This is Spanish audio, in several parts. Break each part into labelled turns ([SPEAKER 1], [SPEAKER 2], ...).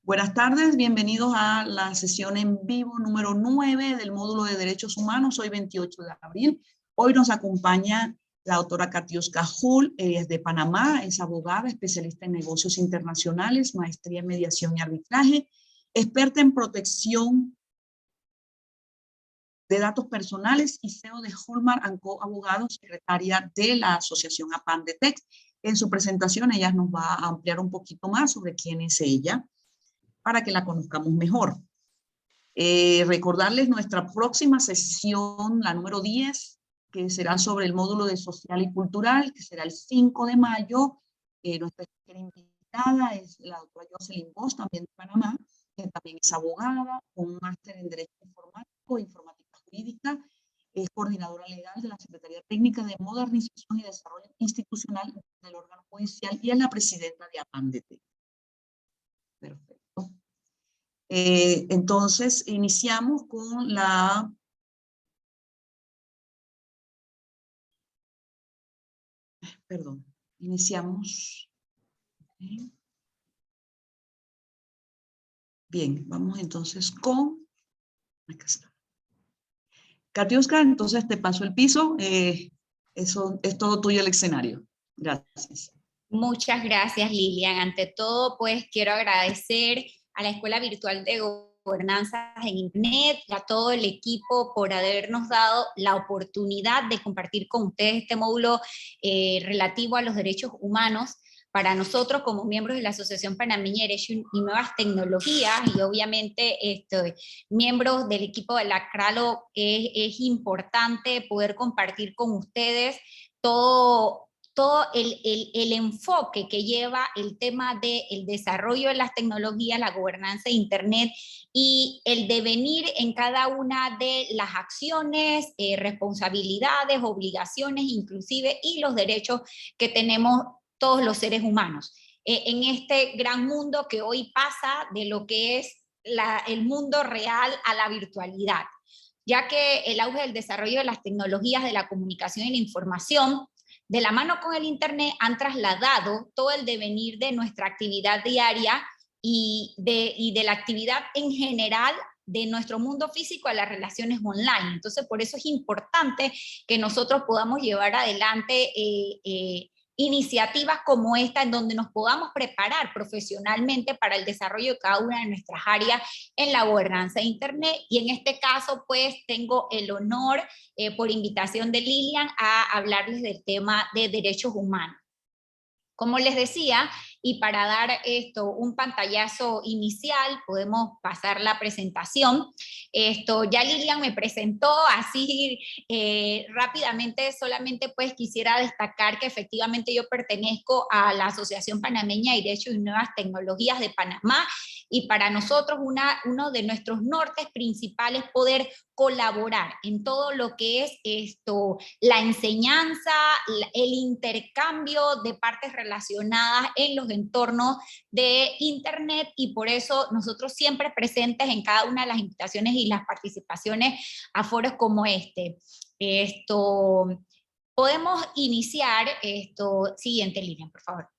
[SPEAKER 1] Buenas tardes, bienvenidos a la sesión en vivo número 9 del módulo de Derechos Humanos, hoy 28 de abril. Hoy nos acompaña la doctora Katiuska Hull, ella es de Panamá, es abogada, especialista en negocios internacionales, maestría en mediación y arbitraje, experta en protección de datos personales y CEO de Hallmark & Co. Abogados, secretaria de la Asociación APANDETEC. En su presentación ella nos va a ampliar un poquito más sobre quién es ella, para que la conozcamos mejor. Recordarles nuestra próxima sesión, la número 10, que será sobre el módulo de social y cultural, que será el 5 de mayo. Nuestra invitada es la doctora Jocelyn Bosch, también de Panamá, que también es abogada, con un máster en Derecho Informático e Informática Jurídica, es coordinadora legal de la Secretaría Técnica de Modernización y Desarrollo Institucional del órgano judicial y es la presidenta de APANDETEC. Perfecto. Entonces, iniciamos con la... Perdón, iniciamos... Bien, vamos entonces con... Acá está. Katiuska, entonces te paso el piso. Eso es todo tuyo el escenario. Gracias.
[SPEAKER 2] Muchas gracias, Lilian. Ante todo, pues quiero agradecer a la Escuela Virtual de Gobernanza en Internet y a todo el equipo por habernos dado la oportunidad de compartir con ustedes este módulo relativo a los derechos humanos. Para nosotros, como miembros de la Asociación Panameña de Derecho y Nuevas Tecnologías, y obviamente miembros del equipo de la CRALO, es importante poder compartir con ustedes todo el enfoque que lleva el tema del desarrollo de las tecnologías, la gobernanza de Internet y el devenir en cada una de las acciones, responsabilidades, obligaciones inclusive y los derechos que tenemos todos los seres humanos. En este gran mundo que hoy pasa de lo que es el mundo real a la virtualidad, ya que el auge del desarrollo de las tecnologías de la comunicación y la información de la mano con el Internet han trasladado todo el devenir de nuestra actividad diaria y de la actividad en general de nuestro mundo físico a las relaciones online. Entonces, por eso es importante que nosotros podamos llevar adelante iniciativas como esta, en donde nos podamos preparar profesionalmente para el desarrollo de cada una de nuestras áreas en la gobernanza de Internet. Y en este caso, pues, tengo el honor, por invitación de Lilian, a hablarles del tema de derechos humanos. Como les decía, y para dar un pantallazo inicial, podemos pasar la presentación. Ya Lilian me presentó así rápidamente, solamente pues quisiera destacar que efectivamente yo pertenezco a la Asociación Panameña de Derecho y Nuevas Tecnologías de Panamá, y para nosotros uno de nuestros nortes principales es poder colaborar en todo lo que es la enseñanza, el intercambio de partes relacionadas en los entornos de Internet, y por eso nosotros siempre presentes en cada una de las invitaciones y las participaciones a foros como este. Podemos iniciar siguiente línea, por favor.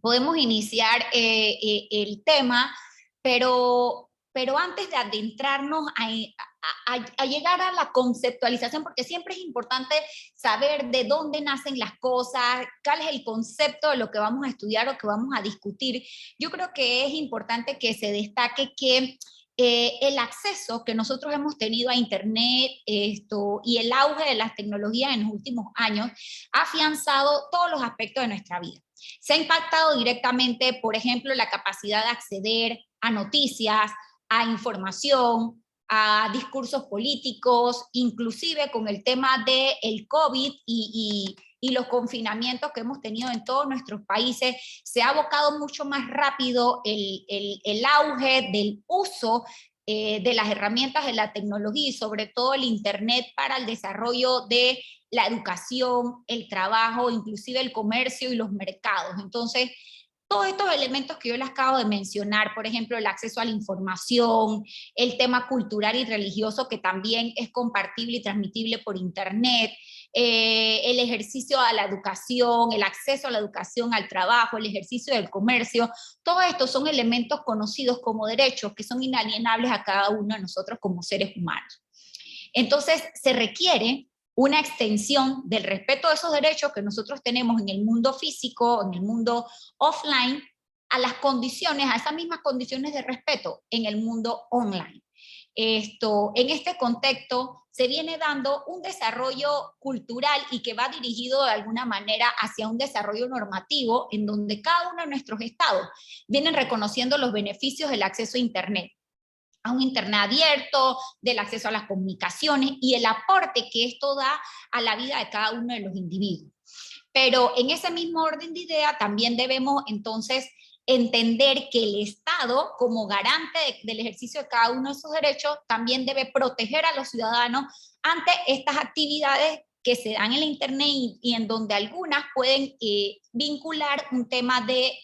[SPEAKER 2] Podemos iniciar el tema, pero antes de adentrarnos a llegar a la conceptualización, porque siempre es importante saber de dónde nacen las cosas, cuál es el concepto de lo que vamos a estudiar o que vamos a discutir. Yo creo que es importante que se destaque que el acceso que nosotros hemos tenido a Internet y el auge de las tecnologías en los últimos años ha afianzado todos los aspectos de nuestra vida. Se ha impactado directamente, por ejemplo, la capacidad de acceder a noticias, a información, a discursos políticos, inclusive con el tema del COVID y los confinamientos que hemos tenido en todos nuestros países. Se ha abocado mucho más rápido el auge del uso de las herramientas de la tecnología y sobre todo el Internet para el desarrollo de la educación, el trabajo, inclusive el comercio y los mercados. Entonces, todos estos elementos que yo les acabo de mencionar, por ejemplo, el acceso a la información, el tema cultural y religioso que también es compartible y transmitible por Internet, el ejercicio a la educación, el acceso a la educación, al trabajo, el ejercicio del comercio. Todos estos son elementos conocidos como derechos que son inalienables a cada uno de nosotros como seres humanos. Entonces, se requiere una extensión del respeto de esos derechos que nosotros tenemos en el mundo físico, en el mundo offline, a las condiciones, a esas mismas condiciones de respeto en el mundo online. En este contexto se viene dando un desarrollo cultural y que va dirigido de alguna manera hacia un desarrollo normativo en donde cada uno de nuestros estados vienen reconociendo los beneficios del acceso a Internet, a un Internet abierto, del acceso a las comunicaciones y el aporte que esto da a la vida de cada uno de los individuos. Pero en ese mismo orden de idea también debemos entonces entender que el Estado, como garante del ejercicio de cada uno de sus derechos, también debe proteger a los ciudadanos ante estas actividades que se dan en la Internet y en donde algunas pueden vincular un tema de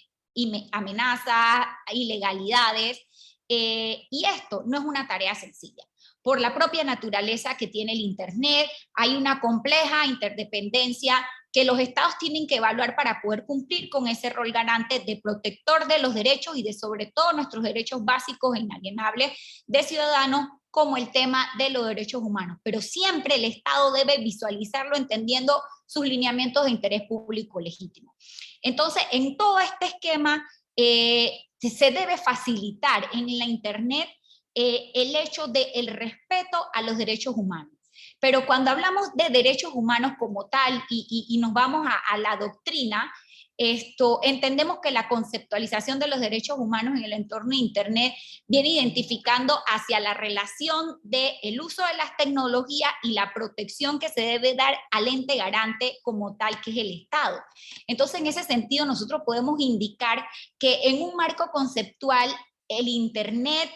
[SPEAKER 2] amenazas, ilegalidades, y esto no es una tarea sencilla. Por la propia naturaleza que tiene el Internet, hay una compleja interdependencia que los estados tienen que evaluar para poder cumplir con ese rol garante de protector de los derechos y de sobre todo nuestros derechos básicos e inalienables de ciudadanos, como el tema de los derechos humanos. Pero siempre el Estado debe visualizarlo entendiendo sus lineamientos de interés público legítimo. Entonces, en todo este esquema, se debe facilitar en la Internet el hecho del respeto a los derechos humanos. Pero cuando hablamos de derechos humanos como tal y nos vamos a la doctrina, entendemos que la conceptualización de los derechos humanos en el entorno de Internet viene identificando hacia la relación del uso de las tecnologías y la protección que se debe dar al ente garante como tal, que es el Estado. Entonces, en ese sentido, nosotros podemos indicar que en un marco conceptual, el Internet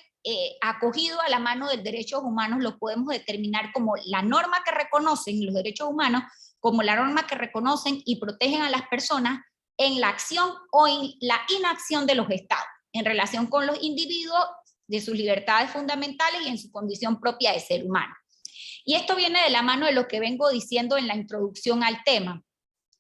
[SPEAKER 2] acogido a la mano de derechos humanos lo podemos determinar como la norma que reconocen los derechos humanos, como la norma que reconocen y protegen a las personas en la acción o en la inacción de los estados, en relación con los individuos, de sus libertades fundamentales y en su condición propia de ser humano. Y esto viene de la mano de lo que vengo diciendo en la introducción al tema.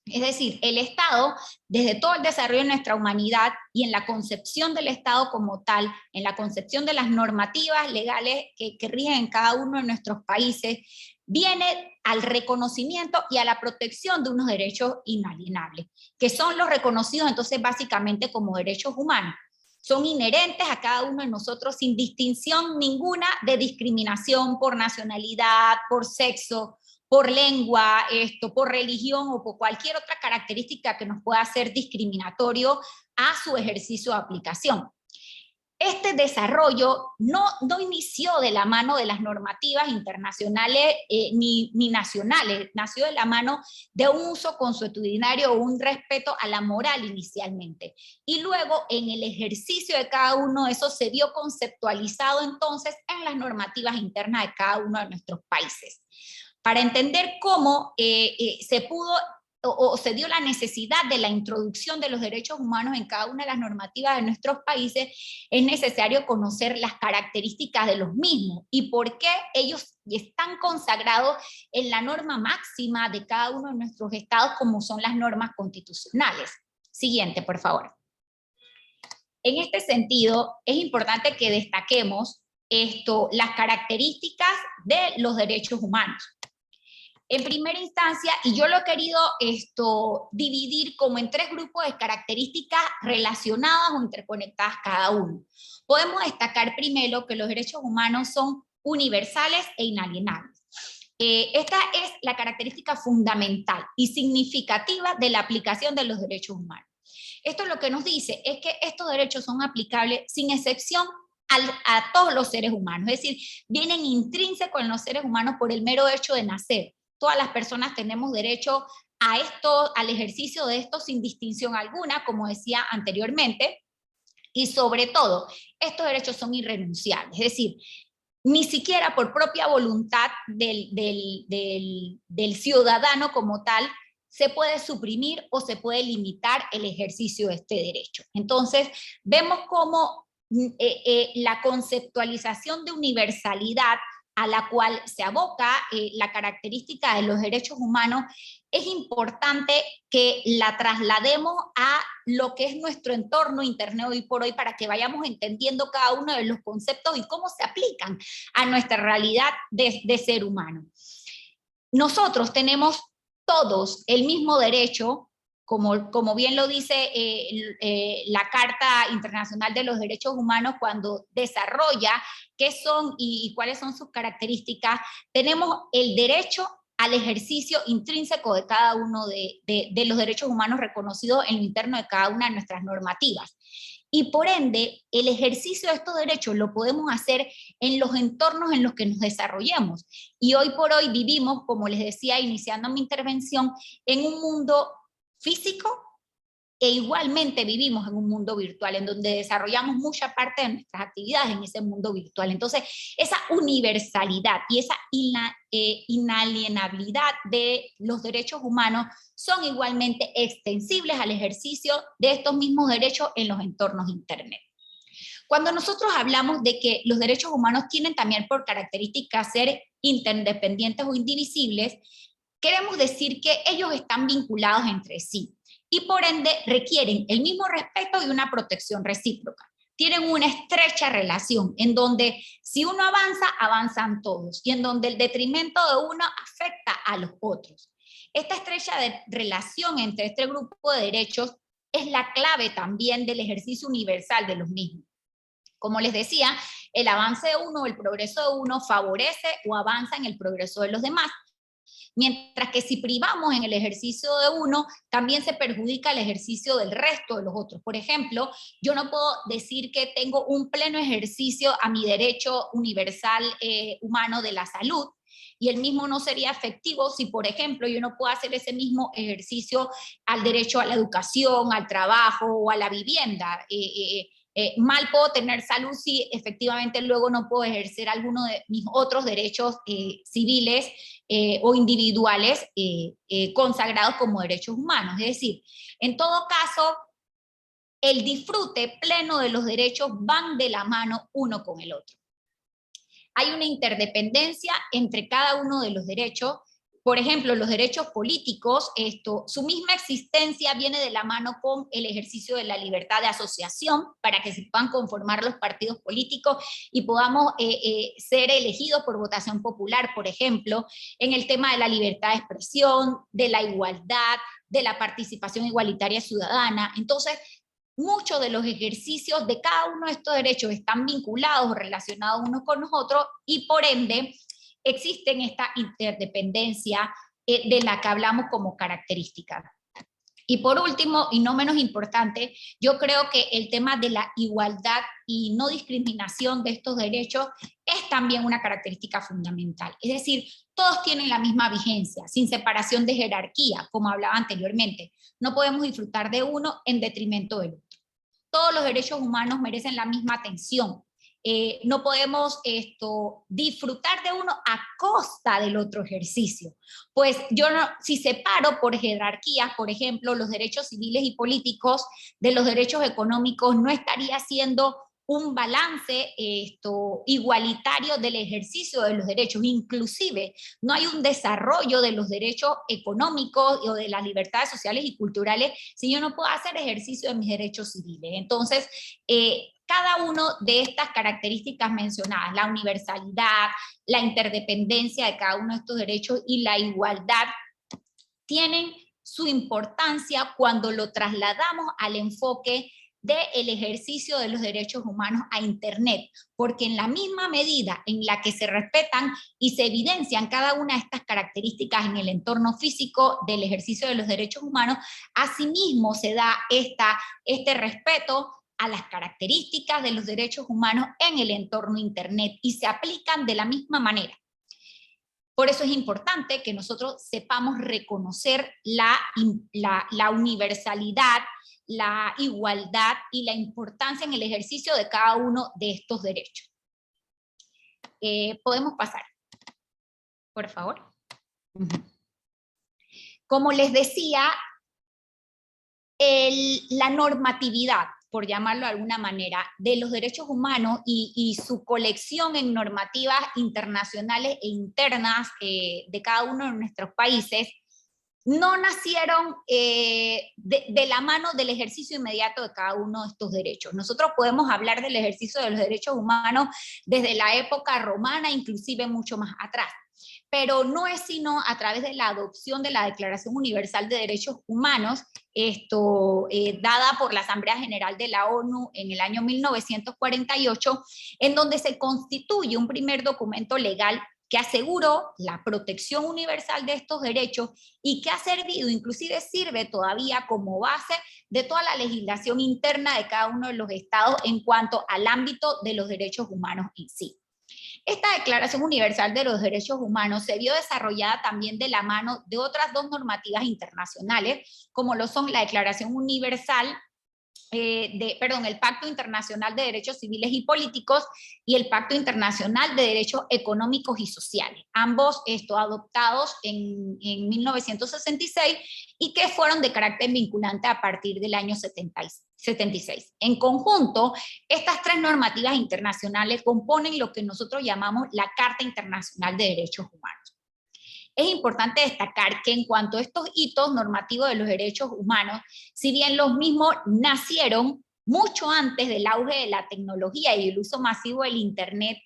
[SPEAKER 2] Es decir, el Estado, desde todo el desarrollo de nuestra humanidad y en la concepción del Estado como tal, en la concepción de las normativas legales que rigen en cada uno de nuestros países, viene al reconocimiento y a la protección de unos derechos inalienables, que son los reconocidos entonces básicamente como derechos humanos. Son inherentes a cada uno de nosotros sin distinción ninguna de discriminación por nacionalidad, por sexo, por lengua, por religión o por cualquier otra característica que nos pueda hacer discriminatorio a su ejercicio de aplicación. Este desarrollo no inició de la mano de las normativas internacionales ni nacionales, nació de la mano de un uso consuetudinario o un respeto a la moral inicialmente. Y luego en el ejercicio de cada uno de esos se vio conceptualizado entonces en las normativas internas de cada uno de nuestros países. Para entender cómo se pudo o se dio la necesidad de la introducción de los derechos humanos en cada una de las normativas de nuestros países, es necesario conocer las características de los mismos y por qué ellos están consagrados en la norma máxima de cada uno de nuestros estados, como son las normas constitucionales. Siguiente, por favor. En este sentido, es importante que destaquemos las características de los derechos humanos. En primera instancia, y yo lo he querido dividir como en 3 grupos de características relacionadas o interconectadas cada uno. Podemos destacar primero que los derechos humanos son universales e inalienables. Esta es la característica fundamental y significativa de la aplicación de los derechos humanos. Esto lo que nos dice es que estos derechos son aplicables sin excepción a todos los seres humanos, es decir, vienen intrínsecos en los seres humanos por el mero hecho de nacer. Todas las personas tenemos derecho a esto, al ejercicio de esto sin distinción alguna, como decía anteriormente, y sobre todo, estos derechos son irrenunciables, es decir, ni siquiera por propia voluntad del ciudadano como tal, se puede suprimir o se puede limitar el ejercicio de este derecho. Entonces, vemos cómo la conceptualización de universalidad a la cual se aboca la característica de los derechos humanos, es importante que la traslademos a lo que es nuestro entorno internet hoy por hoy, para que vayamos entendiendo cada uno de los conceptos y cómo se aplican a nuestra realidad de ser humano. Nosotros tenemos todos el mismo derecho, como bien lo dice la Carta Internacional de los Derechos Humanos, cuando desarrolla qué son y cuáles son sus características. Tenemos el derecho al ejercicio intrínseco de cada uno de los derechos humanos reconocidos en lo interno de cada una de nuestras normativas. Y por ende, el ejercicio de estos derechos lo podemos hacer en los entornos en los que nos desarrollemos. Y hoy por hoy vivimos, como les decía iniciando mi intervención, en un mundo físico, e igualmente vivimos en un mundo virtual, en donde desarrollamos mucha parte de nuestras actividades en ese mundo virtual. Entonces, esa universalidad y esa inalienabilidad de los derechos humanos son igualmente extensibles al ejercicio de estos mismos derechos en los entornos internet. Cuando nosotros hablamos de que los derechos humanos tienen también por característica ser interdependientes o indivisibles, queremos decir que ellos están vinculados entre sí y por ende requieren el mismo respeto y una protección recíproca. Tienen una estrecha relación en donde si uno avanza, avanzan todos, y en donde el detrimento de uno afecta a los otros. Esta estrecha relación entre este grupo de derechos es la clave también del ejercicio universal de los mismos. Como les decía, el avance de uno o el progreso de uno favorece o avanza en el progreso de los demás. Mientras que si privamos en el ejercicio de uno, también se perjudica el ejercicio del resto de los otros. Por ejemplo, yo no puedo decir que tengo un pleno ejercicio a mi derecho universal humano de la salud, y el mismo no sería efectivo si, por ejemplo, yo no puedo hacer ese mismo ejercicio al derecho a la educación, al trabajo o a la vivienda. Mal puedo tener salud si efectivamente luego no puedo ejercer alguno de mis otros derechos civiles o individuales consagrados como derechos humanos. Es decir, en todo caso, el disfrute pleno de los derechos van de la mano uno con el otro. Hay una interdependencia entre cada uno de los derechos. Por ejemplo, los derechos políticos, su misma existencia viene de la mano con el ejercicio de la libertad de asociación para que se puedan conformar los partidos políticos y podamos ser elegidos por votación popular, por ejemplo, en el tema de la libertad de expresión, de la igualdad, de la participación igualitaria ciudadana. Entonces, muchos de los ejercicios de cada uno de estos derechos están vinculados o relacionados unos con los otros y por ende existen esta interdependencia de la que hablamos como característica. Y por último, y no menos importante, yo creo que el tema de la igualdad y no discriminación de estos derechos es también una característica fundamental. Es decir, todos tienen la misma vigencia, sin separación de jerarquía, como hablaba anteriormente. No podemos disfrutar de uno en detrimento del otro. Todos los derechos humanos merecen la misma atención. No podemos disfrutar de uno a costa del otro ejercicio. Pues yo no, si separo por jerarquías, por ejemplo, los derechos civiles y políticos de los derechos económicos, no estaría haciendo un balance igualitario del ejercicio de los derechos. Inclusive no hay un desarrollo de los derechos económicos o de las libertades sociales y culturales si yo no puedo hacer ejercicio de mis derechos civiles. Entonces, cada una de estas características mencionadas, la universalidad, la interdependencia de cada uno de estos derechos y la igualdad, tienen su importancia cuando lo trasladamos al enfoque del ejercicio de los derechos humanos a Internet, porque en la misma medida en la que se respetan y se evidencian cada una de estas características en el entorno físico del ejercicio de los derechos humanos, asimismo se da este respeto a las características de los derechos humanos en el entorno Internet y se aplican de la misma manera. Por eso es importante que nosotros sepamos reconocer la universalidad, la igualdad y la importancia en el ejercicio de cada uno de estos derechos. Podemos pasar, por favor. Como les decía, la normatividad por llamarlo de alguna manera, de los derechos humanos y su colección en normativas internacionales e internas de cada uno de nuestros países, no nacieron de la mano del ejercicio inmediato de cada uno de estos derechos. Nosotros podemos hablar del ejercicio de los derechos humanos desde la época romana, inclusive mucho más atrás, pero no es sino a través de la adopción de la Declaración Universal de Derechos Humanos, dada por la Asamblea General de la ONU en el año 1948, en donde se constituye un primer documento legal que aseguró la protección universal de estos derechos y que ha servido, inclusive sirve todavía como base de toda la legislación interna de cada uno de los estados en cuanto al ámbito de los derechos humanos en sí. Esta Declaración Universal de los Derechos Humanos se vio desarrollada también de la mano de otras dos normativas internacionales, como lo son la Declaración Universal el Pacto Internacional de Derechos Civiles y Políticos y el Pacto Internacional de Derechos Económicos y Sociales, ambos adoptados en 1966 y que fueron de carácter vinculante a partir del año 76. En conjunto, estas tres normativas internacionales componen lo que nosotros llamamos la Carta Internacional de Derechos Humanos. Es importante destacar que en cuanto a estos hitos normativos de los derechos humanos, si bien los mismos nacieron mucho antes del auge de la tecnología y el uso masivo del Internet,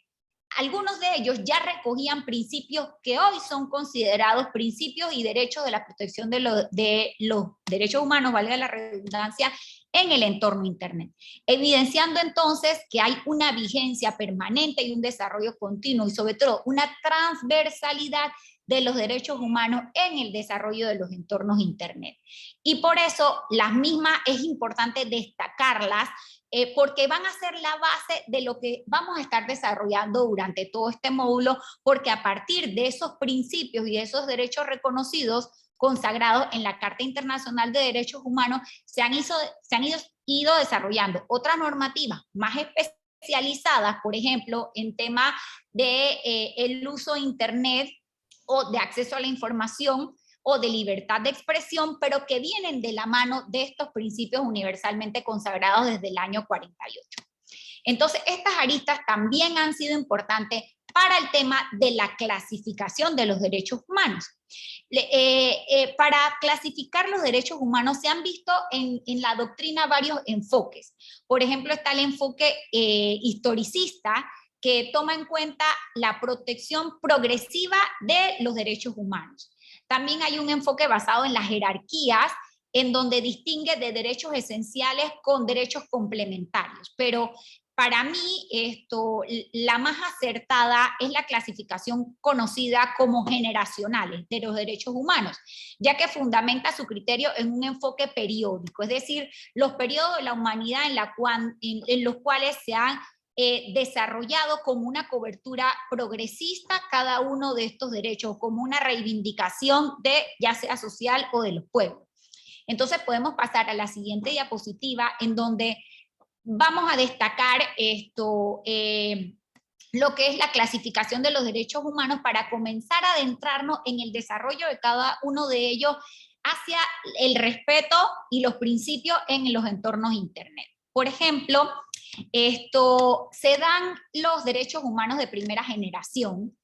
[SPEAKER 2] algunos de ellos ya recogían principios que hoy son considerados principios y derechos de la protección de los derechos humanos, valga la redundancia, en el entorno Internet, evidenciando entonces que hay una vigencia permanente y un desarrollo continuo y sobre todo una transversalidad de los derechos humanos en el desarrollo de los entornos Internet. Y por eso las mismas es importante destacarlas porque van a ser la base de lo que vamos a estar desarrollando durante todo este módulo, porque a partir de esos principios y de esos derechos reconocidos, consagrados en la Carta Internacional de Derechos Humanos, se han ido desarrollando otras normativas más especializadas, por ejemplo, en temas de el uso de Internet o de acceso a la información o de libertad de expresión, pero que vienen de la mano de estos principios universalmente consagrados desde el año 48. Entonces, estas aristas también han sido importantes para el tema de la clasificación de los derechos humanos. Para clasificar los derechos humanos se han visto en la doctrina varios enfoques. Por ejemplo, está el enfoque historicista, que toma en cuenta la protección progresiva de los derechos humanos. También hay un enfoque basado en las jerarquías, en donde distingue de derechos esenciales con derechos complementarios. Pero para mí, la más acertada es la clasificación conocida como generacionales de los derechos humanos, ya que fundamenta su criterio en un enfoque periódico, es decir, los periodos de la humanidad en los cuales se han desarrollado como una cobertura progresista cada uno de estos derechos, como una reivindicación de ya sea social o de los pueblos. Entonces podemos pasar a la siguiente diapositiva, en donde vamos a destacar lo que es la clasificación de los derechos humanos para comenzar a adentrarnos en el desarrollo de cada uno de ellos hacia el respeto y los principios en los entornos Internet. Por ejemplo, se dan los derechos humanos de primera generación.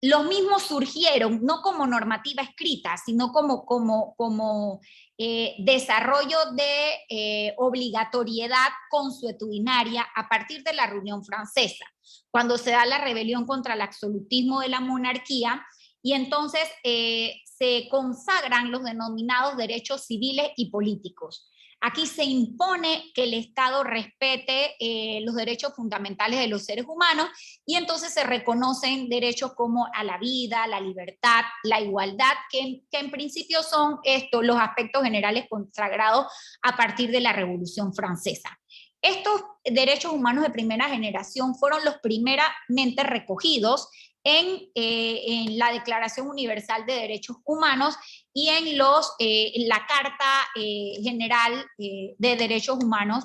[SPEAKER 2] Los mismos surgieron no como normativa escrita, sino como desarrollo de obligatoriedad consuetudinaria a partir de la Reunión Francesa, cuando se da la rebelión contra el absolutismo de la monarquía, y entonces se consagran los denominados derechos civiles y políticos. Aquí se impone que el Estado respete los derechos fundamentales de los seres humanos y entonces se reconocen derechos como a la vida, la libertad, la igualdad, que en principio son los aspectos generales consagrados a partir de la Revolución Francesa. Estos derechos humanos de primera generación fueron los primeramente recogidos en la Declaración Universal de Derechos Humanos y en la Carta General de Derechos Humanos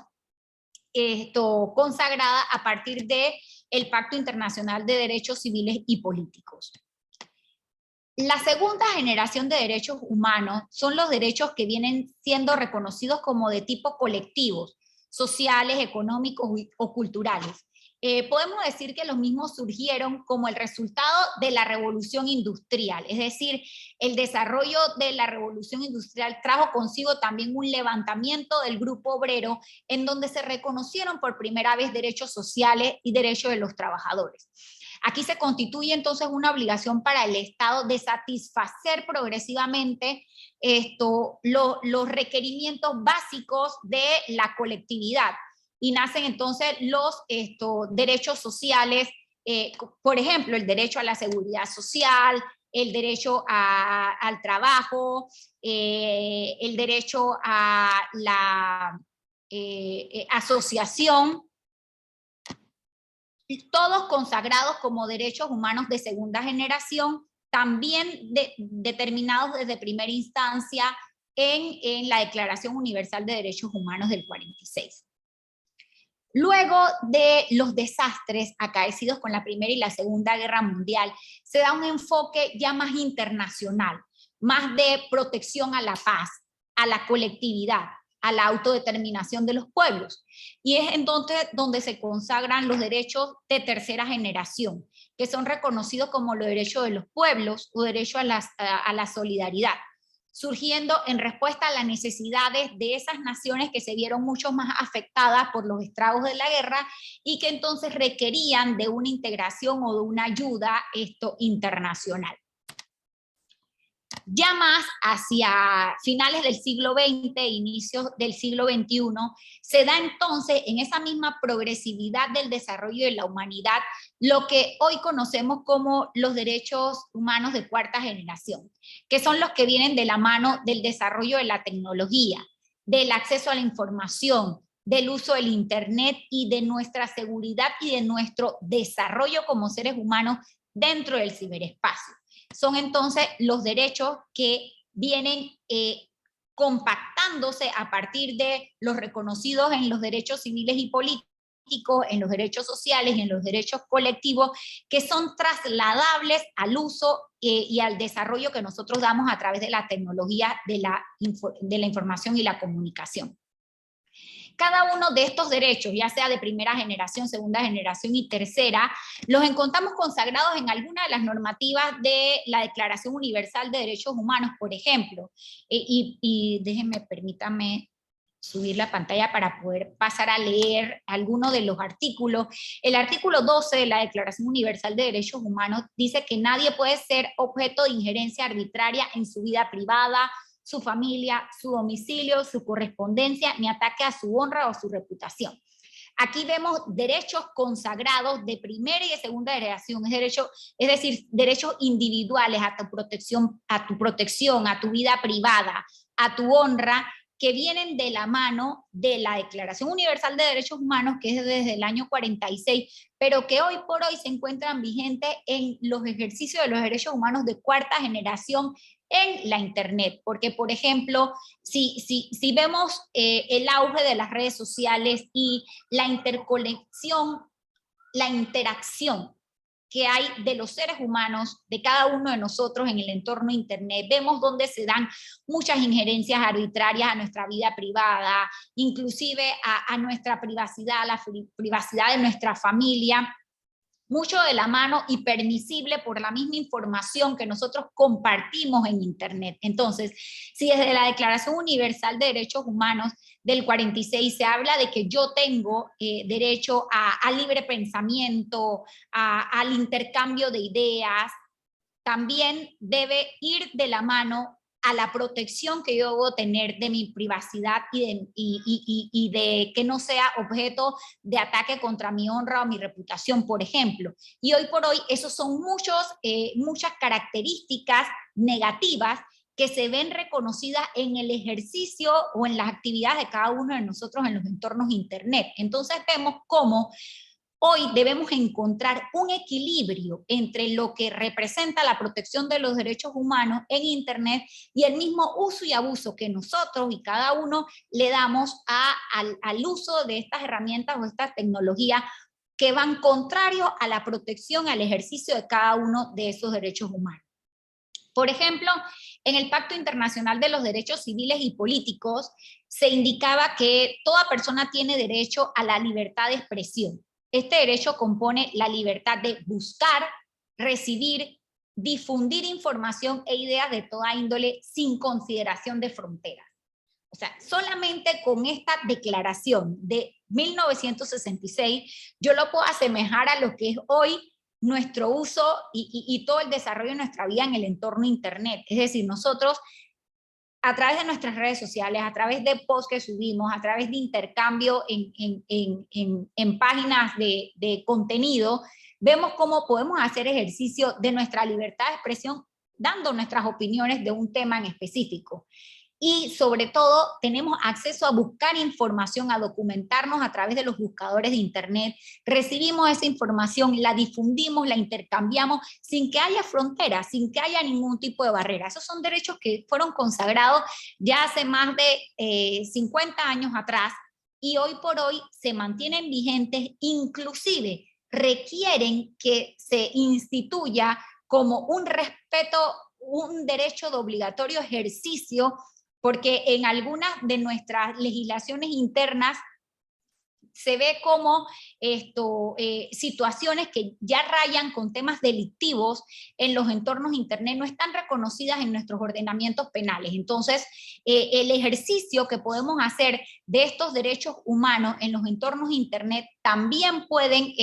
[SPEAKER 2] consagrada a partir del Pacto Internacional de Derechos Civiles y Políticos. La segunda generación de derechos humanos son los derechos que vienen siendo reconocidos como de tipo colectivos, sociales, económicos o culturales. Podemos decir que los mismos surgieron como el resultado de la revolución industrial, es decir, el desarrollo de la revolución industrial trajo consigo también un levantamiento del grupo obrero en donde se reconocieron por primera vez derechos sociales y derechos de los trabajadores. Aquí se constituye entonces una obligación para el Estado de satisfacer progresivamente los requerimientos básicos de la colectividad. Y nacen entonces los derechos sociales, por ejemplo, el derecho a la seguridad social, el derecho al trabajo, el derecho a la asociación, todos consagrados como derechos humanos de segunda generación, también determinados desde primera instancia en la Declaración Universal de Derechos Humanos del 46. Luego de los desastres acaecidos con la Primera y la Segunda Guerra Mundial, se da un enfoque ya más internacional, más de protección a la paz, a la colectividad, a la autodeterminación de los pueblos. Y es entonces donde se consagran los derechos de tercera generación, que son reconocidos como los derechos de los pueblos o derecho a la solidaridad, surgiendo en respuesta a las necesidades de esas naciones que se vieron mucho más afectadas por los estragos de la guerra y que entonces requerían de una integración o de una ayuda internacional. Ya más hacia finales del siglo XX, inicios del siglo XXI, se da entonces en esa misma progresividad del desarrollo de la humanidad lo que hoy conocemos como los derechos humanos de cuarta generación, que son los que vienen de la mano del desarrollo de la tecnología, del acceso a la información, del uso del Internet y de nuestra seguridad y de nuestro desarrollo como seres humanos dentro del ciberespacio. Son entonces los derechos que vienen compactándose a partir de los reconocidos en los derechos civiles y políticos, en los derechos sociales y en los derechos colectivos, que son trasladables al uso y al desarrollo que nosotros damos a través de la tecnología de la información y la comunicación. Cada uno de estos derechos, ya sea de primera generación, segunda generación y tercera, los encontramos consagrados en alguna de las normativas de la Declaración Universal de Derechos Humanos, por ejemplo. Permítame subir la pantalla para poder pasar a leer algunos de los artículos. El artículo 12 de la Declaración Universal de Derechos Humanos dice que nadie puede ser objeto de injerencia arbitraria en su vida privada, su familia, su domicilio, su correspondencia, ni ataque a su honra o su reputación. Aquí vemos derechos consagrados de primera y de segunda generación, es decir, derechos individuales a tu protección, a tu vida privada, a tu honra, que vienen de la mano de la Declaración Universal de Derechos Humanos, que es desde el año 46, pero que hoy por hoy se encuentran vigentes en los ejercicios de los derechos humanos de cuarta generación en la Internet, porque por ejemplo, si vemos el auge de las redes sociales y la interconexión, la interacción que hay de los seres humanos, de cada uno de nosotros en el entorno Internet, vemos donde se dan muchas injerencias arbitrarias a nuestra vida privada, inclusive a nuestra privacidad, a la privacidad de nuestra familia, mucho de la mano y permisible por la misma información que nosotros compartimos en Internet. Entonces, si desde la Declaración Universal de Derechos Humanos del 46 se habla de que yo tengo derecho a libre pensamiento, al intercambio de ideas, también debe ir de la mano a la protección que yo debo tener de mi privacidad y de que no sea objeto de ataque contra mi honra o mi reputación, por ejemplo. Y hoy por hoy esos son muchas características negativas que se ven reconocidas en el ejercicio o en las actividades de cada uno de nosotros en los entornos Internet. Entonces vemos cómo hoy debemos encontrar un equilibrio entre lo que representa la protección de los derechos humanos en Internet y el mismo uso y abuso que nosotros y cada uno le damos al uso de estas herramientas o estas tecnologías que van contrario a la protección, al ejercicio de cada uno de esos derechos humanos. Por ejemplo, en el Pacto Internacional de los Derechos Civiles y Políticos se indicaba que toda persona tiene derecho a la libertad de expresión. Este derecho compone la libertad de buscar, recibir, difundir información e ideas de toda índole sin consideración de fronteras. O sea, solamente con esta declaración de 1966 yo lo puedo asemejar a lo que es hoy nuestro uso y todo el desarrollo de nuestra vida en el entorno Internet. Es decir, nosotros a través de nuestras redes sociales, a través de posts que subimos, a través de intercambio en páginas de contenido, vemos cómo podemos hacer ejercicio de nuestra libertad de expresión dando nuestras opiniones de un tema en específico. Y sobre todo tenemos acceso a buscar información, a documentarnos a través de los buscadores de Internet, recibimos esa información, la difundimos, la intercambiamos sin que haya fronteras, sin que haya ningún tipo de barrera. Esos son derechos que fueron consagrados ya hace más de 50 años atrás y hoy por hoy se mantienen vigentes, inclusive requieren que se instituya como un respeto, un derecho de obligatorio ejercicio, porque en algunas de nuestras legislaciones internas se ve como situaciones que ya rayan con temas delictivos en los entornos Internet no están reconocidas en nuestros ordenamientos penales. Entonces, el ejercicio que podemos hacer de estos derechos humanos en los entornos Internet también pueden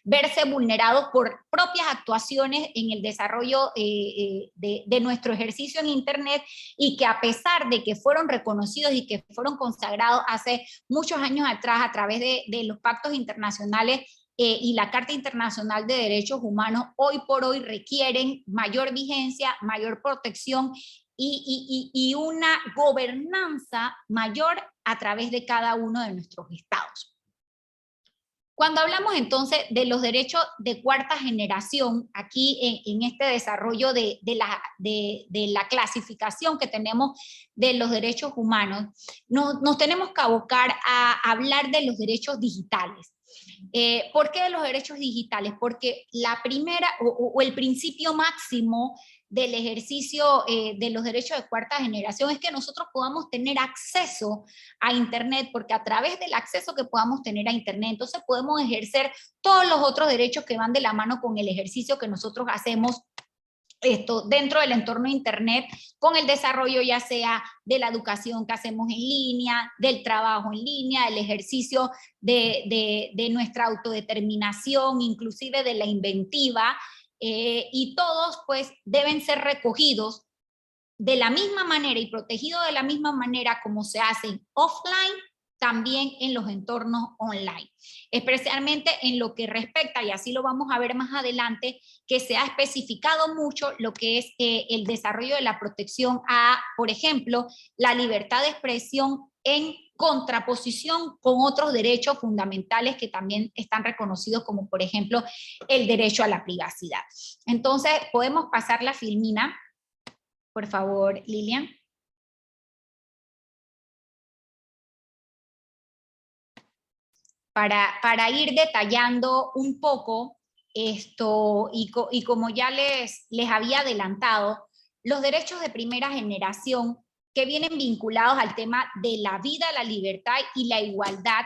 [SPEAKER 2] verse vulnerados por propias actuaciones en el desarrollo de nuestro ejercicio en Internet y que a pesar de que fueron reconocidos y que fueron consagrados hace muchos años atrás a través de los pactos internacionales y la Carta Internacional de Derechos Humanos, hoy por hoy requieren mayor vigencia, mayor protección y una gobernanza mayor a través de cada uno de nuestros estados. Cuando hablamos entonces de los derechos de cuarta generación, aquí en este desarrollo de la clasificación que tenemos de los derechos humanos, nos tenemos que abocar a hablar de los derechos digitales. ¿Por qué de los derechos digitales? Porque la primera o el principio máximo del ejercicio de los derechos de cuarta generación es que nosotros podamos tener acceso a Internet, porque a través del acceso que podamos tener a Internet, entonces podemos ejercer todos los otros derechos que van de la mano con el ejercicio que nosotros hacemos dentro del entorno de Internet, con el desarrollo ya sea de la educación que hacemos en línea, del trabajo en línea, del ejercicio de nuestra autodeterminación, inclusive de la inventiva, y todos pues deben ser recogidos de la misma manera y protegidos de la misma manera como se hacen offline, también en los entornos online, especialmente en lo que respecta, y así lo vamos a ver más adelante, que se ha especificado mucho lo que es el desarrollo de la protección a, por ejemplo, la libertad de expresión en contraposición con otros derechos fundamentales que también están reconocidos, como por ejemplo el derecho a la privacidad. Entonces, podemos pasar la filmina, por favor, Lilian. Para ir detallando un poco esto, y como ya les había adelantado, los derechos de primera generación que vienen vinculados al tema de la vida, la libertad y la igualdad,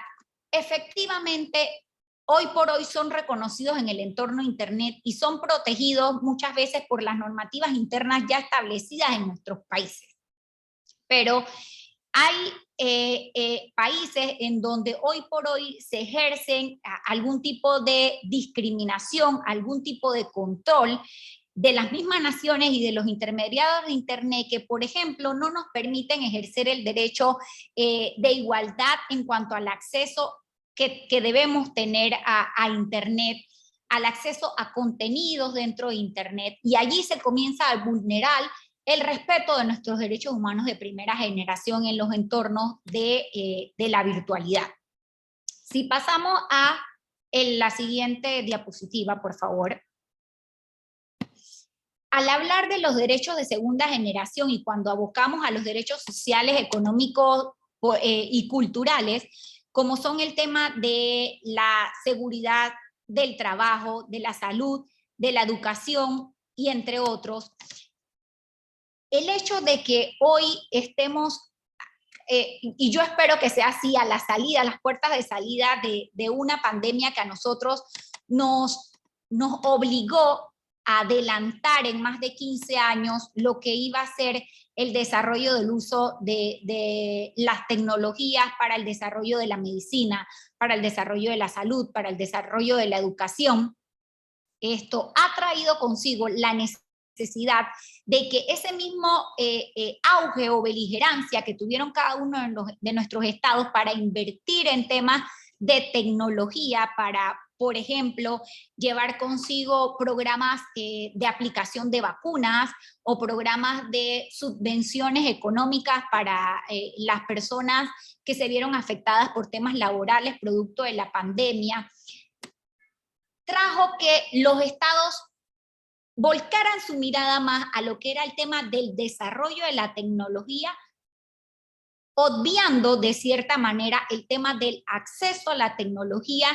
[SPEAKER 2] efectivamente, hoy por hoy son reconocidos en el entorno Internet y son protegidos muchas veces por las normativas internas ya establecidas en nuestros países. Pero hay países en donde hoy por hoy se ejercen algún tipo de discriminación, algún tipo de control de las mismas naciones y de los intermediarios de Internet que, por ejemplo, no nos permiten ejercer el derecho de igualdad en cuanto al acceso que debemos tener a Internet, al acceso a contenidos dentro de Internet, y allí se comienza a vulnerar el respeto de nuestros derechos humanos de primera generación en los entornos de la virtualidad. Si pasamos a la siguiente diapositiva, por favor. Al hablar de los derechos de segunda generación y cuando abocamos a los derechos sociales, económicos y culturales, como son el tema de la seguridad, del trabajo, de la salud, de la educación y entre otros, el hecho de que hoy estemos, y yo espero que sea así, a la salida, a las puertas de salida de una pandemia que a nosotros nos obligó a adelantar en más de 15 años lo que iba a ser el desarrollo del uso de las tecnologías para el desarrollo de la medicina, para el desarrollo de la salud, para el desarrollo de la educación. Esto ha traído consigo la necesidad de que ese mismo auge o beligerancia que tuvieron cada uno de nuestros estados para invertir en temas de tecnología, para, por ejemplo, llevar consigo programas de aplicación de vacunas o programas de subvenciones económicas para las personas que se vieron afectadas por temas laborales producto de la pandemia, trajo que los estados volcaran su mirada más a lo que era el tema del desarrollo de la tecnología, obviando de cierta manera el tema del acceso a la tecnología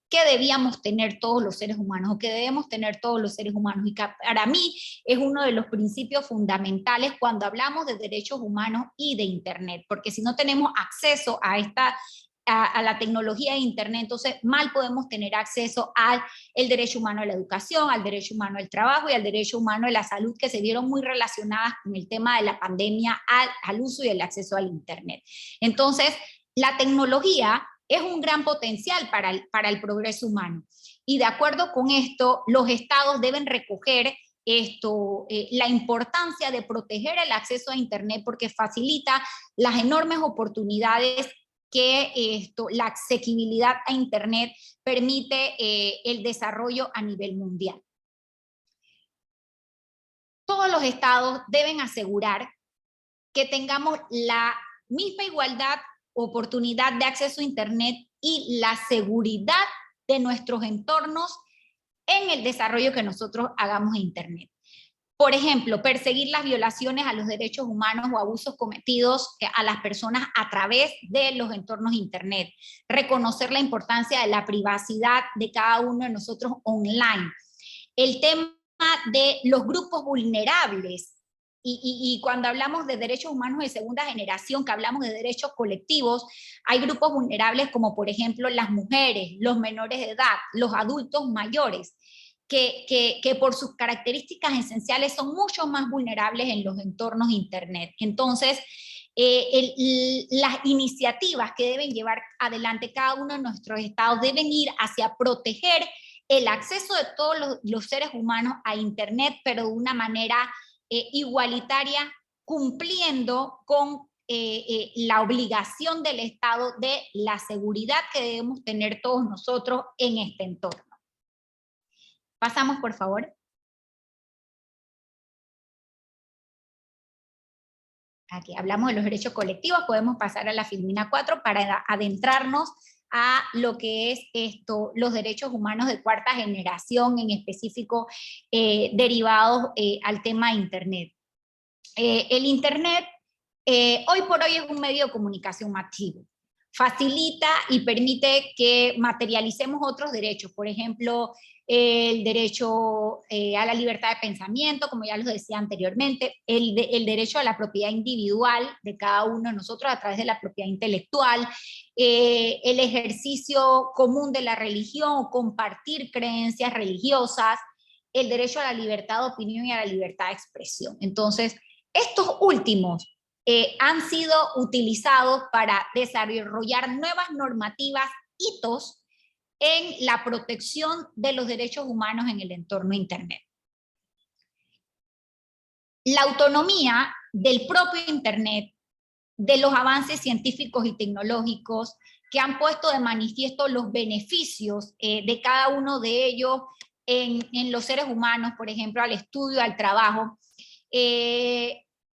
[SPEAKER 2] que debíamos tener todos los seres humanos, o que debemos tener todos los seres humanos, y que para mí es uno de los principios fundamentales cuando hablamos de derechos humanos y de Internet, porque si no tenemos acceso a la tecnología de Internet, entonces mal podemos tener acceso al derecho humano a la educación, al derecho humano al trabajo y al derecho humano a la salud, que se vieron muy relacionadas con el tema de la pandemia al uso y el acceso al Internet. Entonces, la tecnología es un gran potencial para el progreso humano. Y de acuerdo con esto, los estados deben recoger la importancia de proteger el acceso a Internet, porque facilita las enormes oportunidades que la asequibilidad a Internet permite el desarrollo a nivel mundial. Todos los estados deben asegurar que tengamos la misma igualdad, oportunidad de acceso a Internet y la seguridad de nuestros entornos en el desarrollo que nosotros hagamos en Internet. Por ejemplo, perseguir las violaciones a los derechos humanos o abusos cometidos a las personas a través de los entornos Internet. Reconocer la importancia de la privacidad de cada uno de nosotros online. El tema de los grupos vulnerables. Y cuando hablamos de derechos humanos de segunda generación, que hablamos de derechos colectivos, hay grupos vulnerables como, por ejemplo, las mujeres, los menores de edad, los adultos mayores, que por sus características esenciales son mucho más vulnerables en los entornos Internet. Entonces, las iniciativas que deben llevar adelante cada uno de nuestros estados deben ir hacia proteger el acceso de todos los seres humanos a Internet, pero de una manera igualitaria, cumpliendo con la obligación del Estado de la seguridad que debemos tener todos nosotros en este entorno. Pasamos, por favor. Aquí hablamos de los derechos colectivos, podemos pasar a la filmina 4 para adentrarnos a lo que es los derechos humanos de cuarta generación, en específico derivados al tema de Internet. El Internet hoy por hoy es un medio de comunicación masivo. Facilita y permite que materialicemos otros derechos, por ejemplo, el derecho a la libertad de pensamiento, como ya los decía anteriormente, el derecho a la propiedad individual de cada uno de nosotros a través de la propiedad intelectual, el ejercicio común de la religión o compartir creencias religiosas, el derecho a la libertad de opinión y a la libertad de expresión. Entonces, estos últimos han sido utilizados para desarrollar nuevas normativas, hitos, en la protección de los derechos humanos en el entorno Internet. La autonomía del propio Internet, de los avances científicos y tecnológicos que han puesto de manifiesto los beneficios de cada uno de ellos en los seres humanos, por ejemplo, al estudio, al trabajo,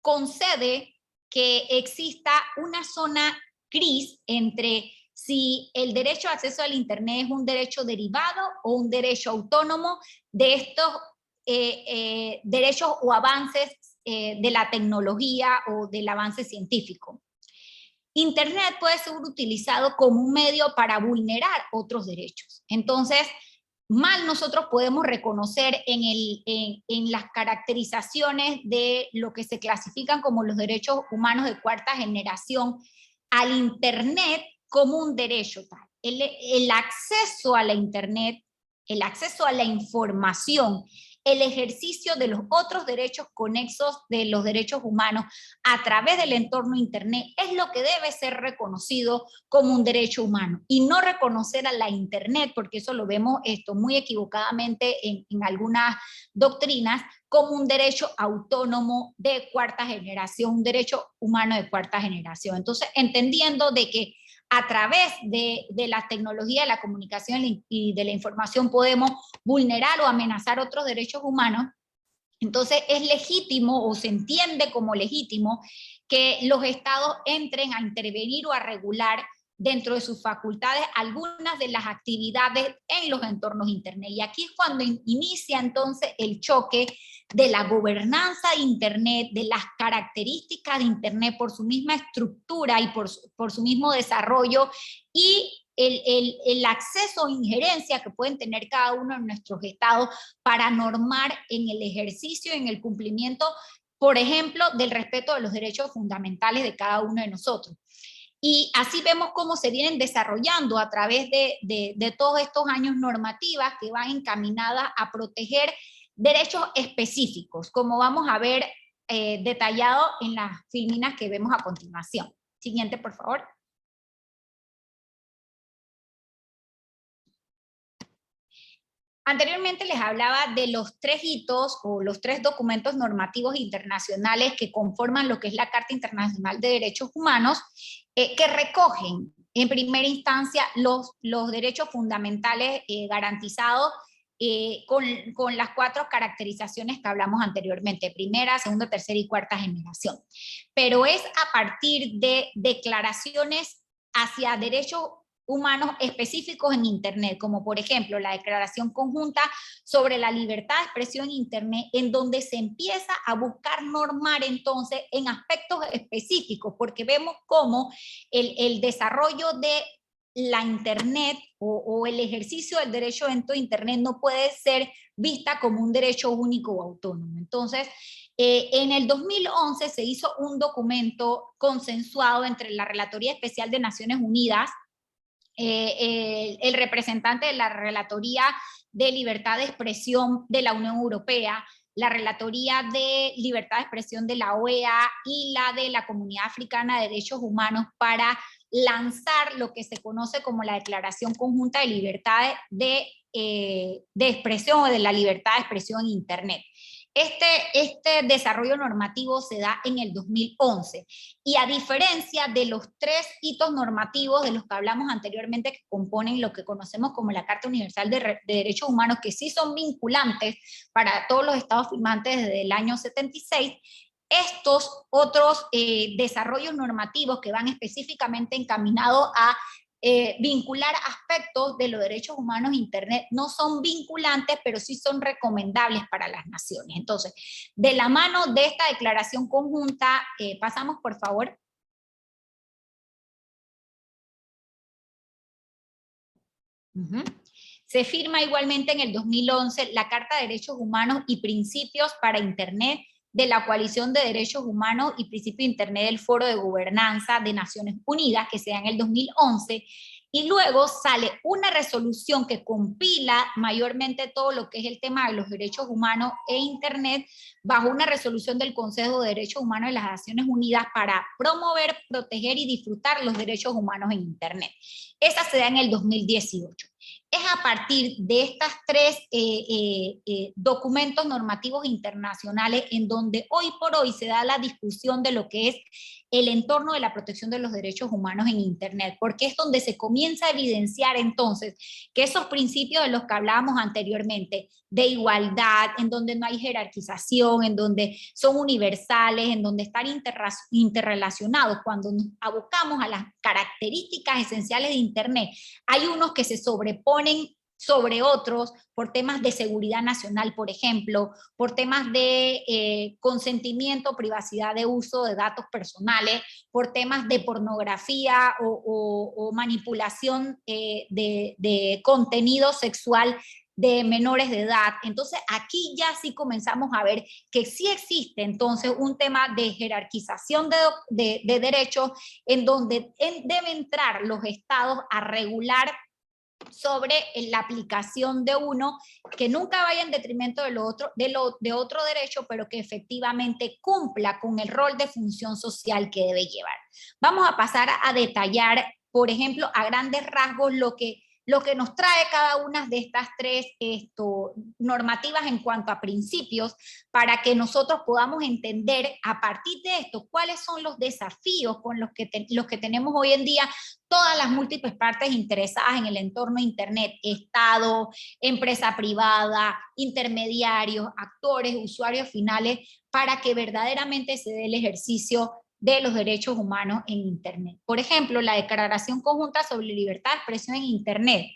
[SPEAKER 2] concede que exista una zona gris entre si el derecho de acceso al Internet es un derecho derivado o un derecho autónomo de estos derechos o avances de la tecnología o del avance científico. Internet puede ser utilizado como un medio para vulnerar otros derechos. Entonces, mal nosotros podemos reconocer en las caracterizaciones de lo que se clasifican como los derechos humanos de cuarta generación al Internet como un derecho tal. El acceso a la Internet, el acceso a la información, el ejercicio de los otros derechos conexos de los derechos humanos a través del entorno Internet es lo que debe ser reconocido como un derecho humano, y no reconocer a la Internet, porque eso lo vemos muy equivocadamente en algunas doctrinas, como un derecho autónomo de cuarta generación, un derecho humano de cuarta generación. Entonces, entendiendo de que a través de la tecnología de la comunicación y de la información podemos vulnerar o amenazar otros derechos humanos, entonces es legítimo o se entiende como legítimo que los estados entren a intervenir o a regular dentro de sus facultades algunas de las actividades en los entornos Internet. Y aquí es cuando inicia entonces el choque de la gobernanza de Internet, de las características de Internet por su misma estructura y por su mismo desarrollo, y el acceso o injerencia que pueden tener cada uno de nuestros estados para normar en el ejercicio, en el cumplimiento, por ejemplo, del respeto de los derechos fundamentales de cada uno de nosotros. Y así vemos cómo se vienen desarrollando a través de todos estos años normativas que van encaminadas a proteger derechos específicos, como vamos a ver detallado en las filminas que vemos a continuación. Siguiente, por favor. Anteriormente les hablaba de los 3 hitos o los 3 documentos normativos internacionales que conforman lo que es la Carta Internacional de Derechos Humanos, que recogen en primera instancia los derechos fundamentales garantizados con las 4 caracterizaciones que hablamos anteriormente: primera, segunda, tercera y cuarta generación. Pero es a partir de declaraciones hacia derechos humanos específicos en Internet, como por ejemplo la Declaración Conjunta sobre la Libertad de Expresión en Internet, en donde se empieza a buscar normar entonces en aspectos específicos, porque vemos cómo el desarrollo de la Internet o el ejercicio del derecho dentro de Internet no puede ser vista como un derecho único o autónomo. Entonces, en el 2011 se hizo un documento consensuado entre la Relatoría Especial de Naciones Unidas, el representante de la Relatoría de Libertad de Expresión de la Unión Europea, la Relatoría de Libertad de Expresión de la OEA y la de la Comunidad Africana de Derechos Humanos, para lanzar lo que se conoce como la Declaración Conjunta de Libertad de Expresión, o de la libertad de expresión en Internet. Este desarrollo normativo se da en el 2011, y a diferencia de los 3 hitos normativos de los que hablamos anteriormente, que componen lo que conocemos como la Carta Universal de Derechos Humanos, que sí son vinculantes para todos los estados firmantes desde el año 76, estos otros desarrollos normativos que van específicamente encaminados a vincular aspectos de los derechos humanos en Internet no son vinculantes, pero sí son recomendables para las naciones. Entonces, de la mano de esta declaración conjunta, pasamos por favor. Se firma igualmente en el 2011 la Carta de Derechos Humanos y Principios para Internet de la Coalición de Derechos Humanos y Principios de Internet del Foro de Gobernanza de Naciones Unidas, que se da en el 2011, y luego sale una resolución que compila mayormente todo lo que es el tema de los derechos humanos e Internet, bajo una resolución del Consejo de Derechos Humanos de las Naciones Unidas para promover, proteger y disfrutar los derechos humanos en Internet. Esa se da en el 2018. Es a partir de estas 3 documentos normativos internacionales en donde hoy por hoy se da la discusión de lo que es el entorno de la protección de los derechos humanos en Internet, porque es donde se comienza a evidenciar entonces que esos principios de los que hablábamos anteriormente, de igualdad, en donde no hay jerarquización, en donde son universales, en donde están interrelacionados, cuando nos abocamos a las características esenciales de Internet, hay unos que se sobreponen sobre otros por temas de seguridad nacional, por ejemplo, por temas de consentimiento, privacidad de uso de datos personales, por temas de pornografía o manipulación de contenido sexual de menores de edad. Entonces aquí ya sí comenzamos a ver que sí existe entonces un tema de jerarquización de derechos en donde deben entrar los estados a regular sobre la aplicación de uno, que nunca vaya en detrimento de otro derecho, pero que efectivamente cumpla con el rol de función social que debe llevar. Vamos a pasar a detallar, por ejemplo, a grandes rasgos lo que nos trae cada una de estas tres normativas en cuanto a principios, para que nosotros podamos entender a partir de esto cuáles son los desafíos con los que tenemos hoy en día todas las múltiples partes interesadas en el entorno de Internet: Estado, empresa privada, intermediarios, actores, usuarios finales, para que verdaderamente se dé el ejercicio de los derechos humanos en Internet. Por ejemplo, la Declaración Conjunta sobre Libertad de Expresión en Internet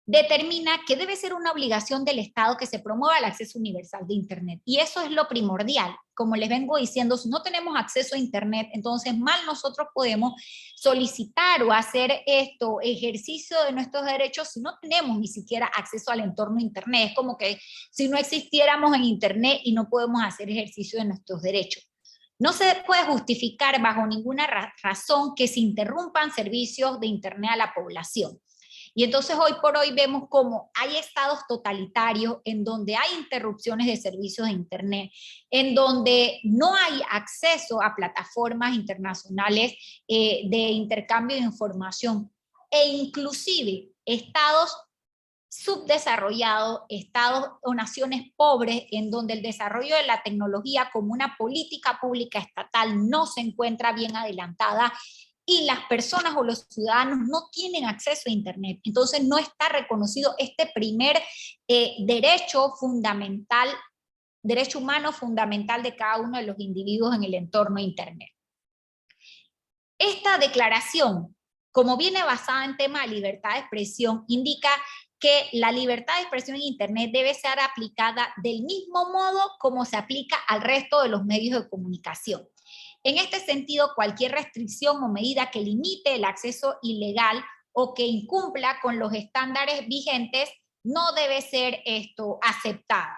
[SPEAKER 2] determina que debe ser una obligación del Estado que se promueva el acceso universal de Internet. Y eso es lo primordial. Como les vengo diciendo, si no tenemos acceso a Internet, entonces mal nosotros podemos solicitar o hacer ejercicio de nuestros derechos si no tenemos ni siquiera acceso al entorno Internet. Es como que si no existiéramos en Internet y no podemos hacer ejercicio de nuestros derechos. No se puede justificar bajo ninguna razón que se interrumpan servicios de Internet a la población. Y entonces hoy por hoy vemos cómo hay estados totalitarios en donde hay interrupciones de servicios de Internet, en donde no hay acceso a plataformas internacionales de intercambio de información, e inclusive estados subdesarrollados, estados o naciones pobres en donde el desarrollo de la tecnología como una política pública estatal no se encuentra bien adelantada y las personas o los ciudadanos no tienen acceso a Internet. Entonces no está reconocido este primer derecho fundamental, derecho humano fundamental de cada uno de los individuos en el entorno de Internet. Esta declaración, como viene basada en tema de libertad de expresión, indica que la libertad de expresión en Internet debe ser aplicada del mismo modo como se aplica al resto de los medios de comunicación. En este sentido, cualquier restricción o medida que limite el acceso ilegal o que incumpla con los estándares vigentes no debe ser aceptada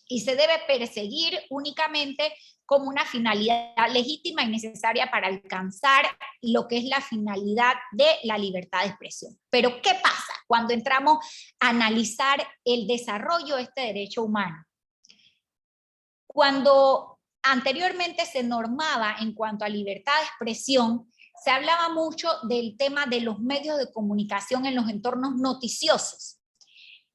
[SPEAKER 2] y se debe perseguir únicamente como una finalidad legítima y necesaria para alcanzar lo que es la finalidad de la libertad de expresión. Pero ¿qué pasa cuando entramos a analizar el desarrollo de este derecho humano? Cuando anteriormente se normaba en cuanto a libertad de expresión, se hablaba mucho del tema de los medios de comunicación en los entornos noticiosos.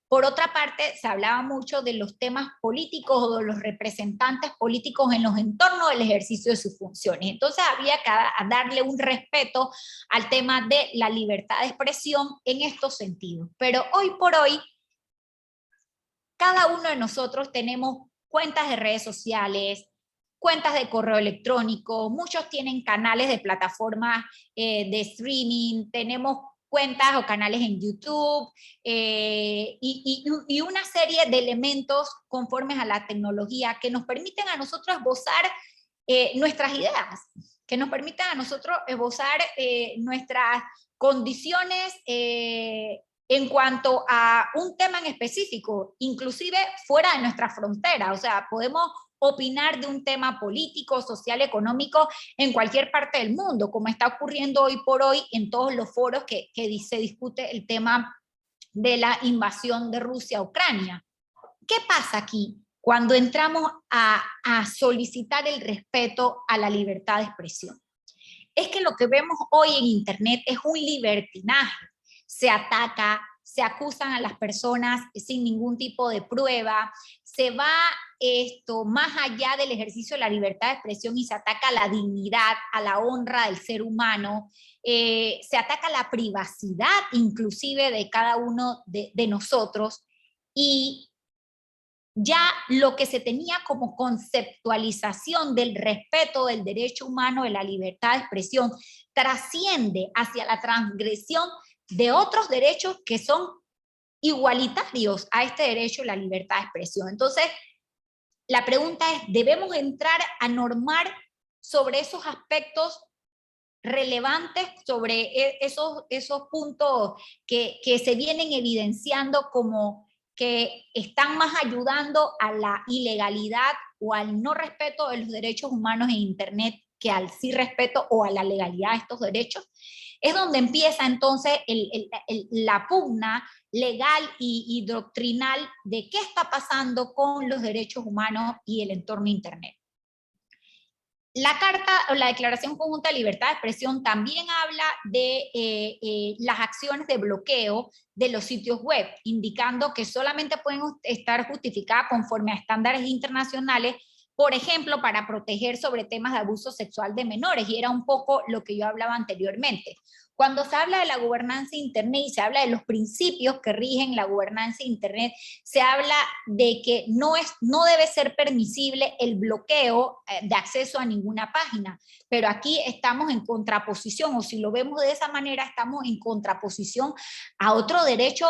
[SPEAKER 2] Por otra parte, se hablaba mucho de los temas políticos o de los representantes políticos en los entornos del ejercicio de sus funciones. Entonces había que darle un respeto al tema de la libertad de expresión en estos sentidos. Pero hoy por hoy, cada uno de nosotros tenemos cuentas de redes sociales, cuentas de correo electrónico, muchos tienen canales de plataformas de streaming, tenemos cuentas o canales en YouTube y una serie de elementos conformes a la tecnología que nos permiten a nosotros esbozar nuestras ideas, que nos permiten a nosotros esbozar nuestras condiciones en cuanto a un tema en específico, inclusive fuera de nuestra frontera. O sea, podemos opinar de un tema político, social, económico en cualquier parte del mundo, como está ocurriendo hoy por hoy en todos los foros que se discute el tema de la invasión de Rusia a Ucrania. ¿Qué pasa aquí cuando entramos a solicitar el respeto a la libertad de expresión? Es que lo que vemos hoy en Internet es un libertinaje. Se ataca, se acusan a las personas sin ningún tipo de prueba, se va más allá del ejercicio de la libertad de expresión y se ataca a la dignidad, a la honra del ser humano, se ataca a la privacidad inclusive de cada uno de nosotros, y ya lo que se tenía como conceptualización del respeto del derecho humano, de la libertad de expresión, trasciende hacia la transgresión de otros derechos que son igualitarios a este derecho, la libertad de expresión. Entonces, la pregunta es, ¿debemos entrar a normar sobre esos aspectos relevantes sobre esos puntos que se vienen evidenciando como que están más ayudando a la ilegalidad o al no respeto de los derechos humanos en Internet que al sí respeto o a la legalidad de estos derechos. Es donde empieza entonces la pugna legal y doctrinal de qué está pasando con los derechos humanos y el entorno Internet. La Carta o la Declaración Conjunta de Libertad de Expresión también habla de las acciones de bloqueo de los sitios web, indicando que solamente pueden estar justificadas conforme a estándares internacionales, por ejemplo, para proteger sobre temas de abuso sexual de menores, y era un poco lo que yo hablaba anteriormente. Cuando se habla de la gobernanza de Internet y se habla de los principios que rigen la gobernanza de Internet, se habla de que no debe ser permisible el bloqueo de acceso a ninguna página, pero aquí estamos en contraposición, o si lo vemos de esa manera, estamos en contraposición a otro derecho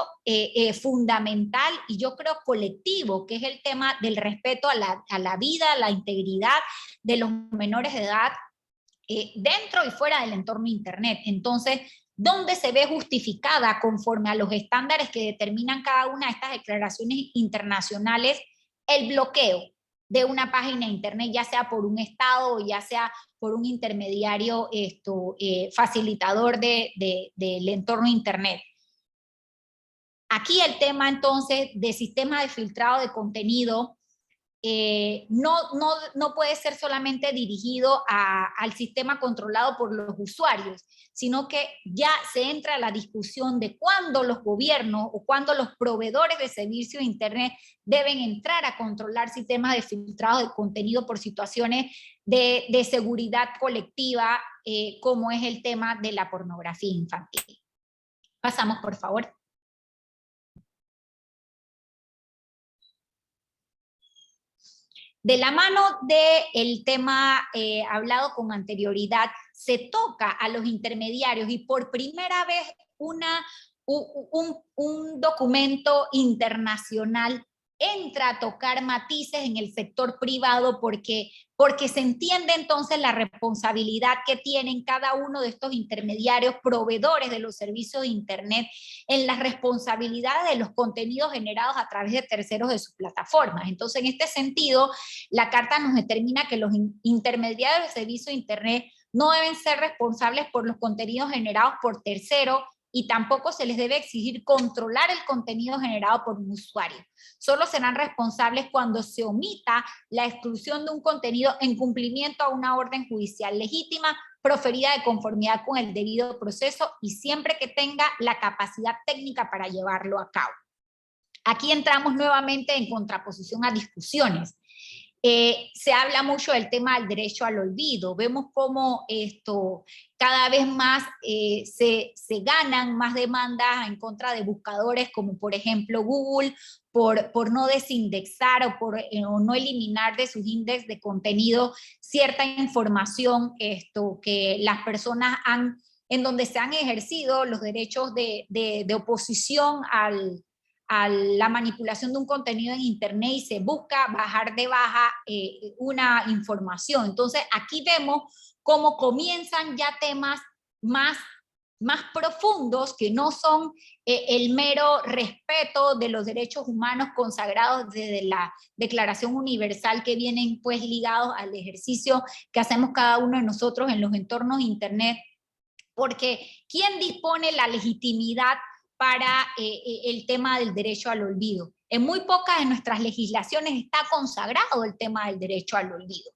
[SPEAKER 2] fundamental y yo creo colectivo, que es el tema del respeto a la vida, a la integridad de los menores de edad, dentro y fuera del entorno Internet. Entonces, ¿dónde se ve justificada conforme a los estándares que determinan cada una de estas declaraciones internacionales el bloqueo de una página de Internet, ya sea por un Estado o ya sea por un intermediario facilitador del entorno Internet? Aquí el tema entonces de sistema de filtrado de contenido no puede ser solamente dirigido al sistema controlado por los usuarios, sino que ya se entra a la discusión de cuándo los gobiernos o cuándo los proveedores de servicios de Internet deben entrar a controlar sistemas de filtrado de contenido por situaciones de seguridad colectiva, como es el tema de la pornografía infantil. Pasamos, por favor. De la mano del tema hablado con anterioridad, se toca a los intermediarios y por primera vez un documento internacional entra a tocar matices en el sector privado porque se entiende entonces la responsabilidad que tienen cada uno de estos intermediarios, proveedores de los servicios de Internet, en las responsabilidades de los contenidos generados a través de terceros de sus plataformas. Entonces, en este sentido, la Carta nos determina que los intermediarios de servicios de Internet no deben ser responsables por los contenidos generados por terceros y tampoco se les debe exigir controlar el contenido generado por un usuario. Solo serán responsables cuando se omita la exclusión de un contenido en cumplimiento a una orden judicial legítima proferida de conformidad con el debido proceso y siempre que tenga la capacidad técnica para llevarlo a cabo. Aquí entramos nuevamente en contraposición a discusiones. Se habla mucho del tema del derecho al olvido. Vemos cómo cada vez más se ganan más demandas en contra de buscadores como por ejemplo Google por no desindexar o no eliminar de sus índices de contenido cierta información que las personas en donde se han ejercido los derechos de oposición a la manipulación de un contenido en Internet y se busca bajar de baja una información. Entonces, aquí vemos cómo comienzan ya temas más profundos que no son el mero respeto de los derechos humanos consagrados desde la Declaración Universal, que vienen pues ligados al ejercicio que hacemos cada uno de nosotros en los entornos de Internet, porque ¿quién dispone la legitimidad para el tema del derecho al olvido? En muy pocas de nuestras legislaciones está consagrado el tema del derecho al olvido.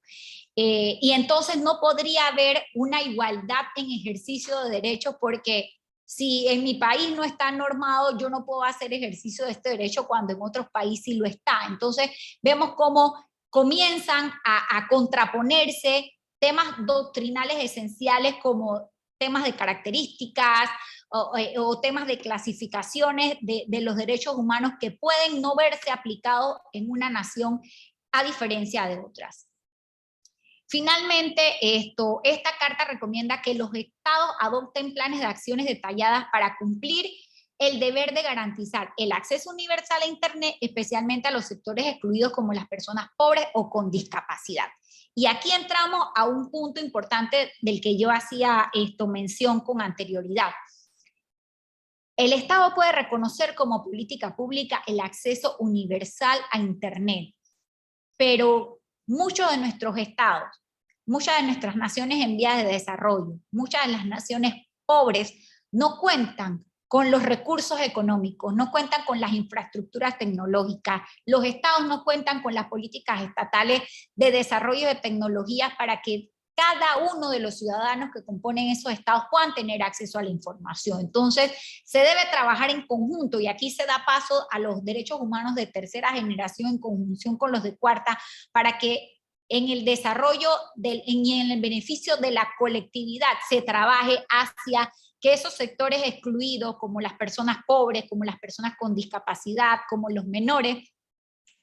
[SPEAKER 2] Y entonces no podría haber una igualdad en ejercicio de derechos porque si en mi país no está normado, yo no puedo hacer ejercicio de este derecho cuando en otros países sí lo está. Entonces vemos cómo comienzan a contraponerse temas doctrinales esenciales como temas de características o temas de clasificaciones de los derechos humanos que pueden no verse aplicados en una nación a diferencia de otras. Finalmente, esta carta recomienda que los estados adopten planes de acciones detalladas para cumplir el deber de garantizar el acceso universal a Internet, especialmente a los sectores excluidos como las personas pobres o con discapacidad. Y aquí entramos a un punto importante del que yo hacía mención con anterioridad. El Estado puede reconocer como política pública el acceso universal a Internet, pero muchos de nuestros estados, muchas de nuestras naciones en vías de desarrollo, muchas de las naciones pobres no cuentan con los recursos económicos, no cuentan con las infraestructuras tecnológicas, los estados no cuentan con las políticas estatales de desarrollo de tecnologías para que cada uno de los ciudadanos que componen esos estados puedan tener acceso a la información. Entonces, se debe trabajar en conjunto, y aquí se da paso a los derechos humanos de tercera generación en conjunción con los de cuarta, para que en el desarrollo y en el beneficio de la colectividad se trabaje hacia que esos sectores excluidos, como las personas pobres, como las personas con discapacidad, como los menores,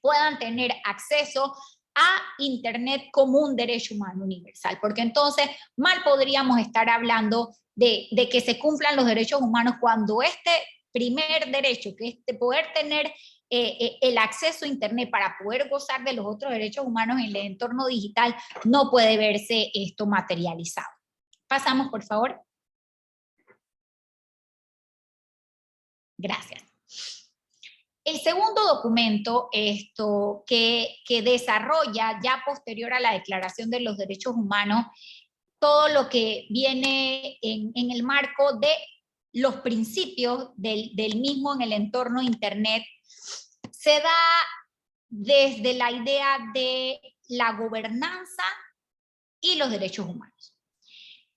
[SPEAKER 2] puedan tener acceso a Internet como un derecho humano universal, porque entonces mal podríamos estar hablando de que se cumplan los derechos humanos cuando este primer derecho, que es de poder tener el acceso a Internet para poder gozar de los otros derechos humanos en el entorno digital, no puede verse esto materializado. Pasamos, por favor. Gracias. El segundo documento que desarrolla ya posterior a la Declaración de los Derechos Humanos todo lo que viene en el marco de los principios del mismo en el entorno Internet, se da desde la idea de la gobernanza y los derechos humanos.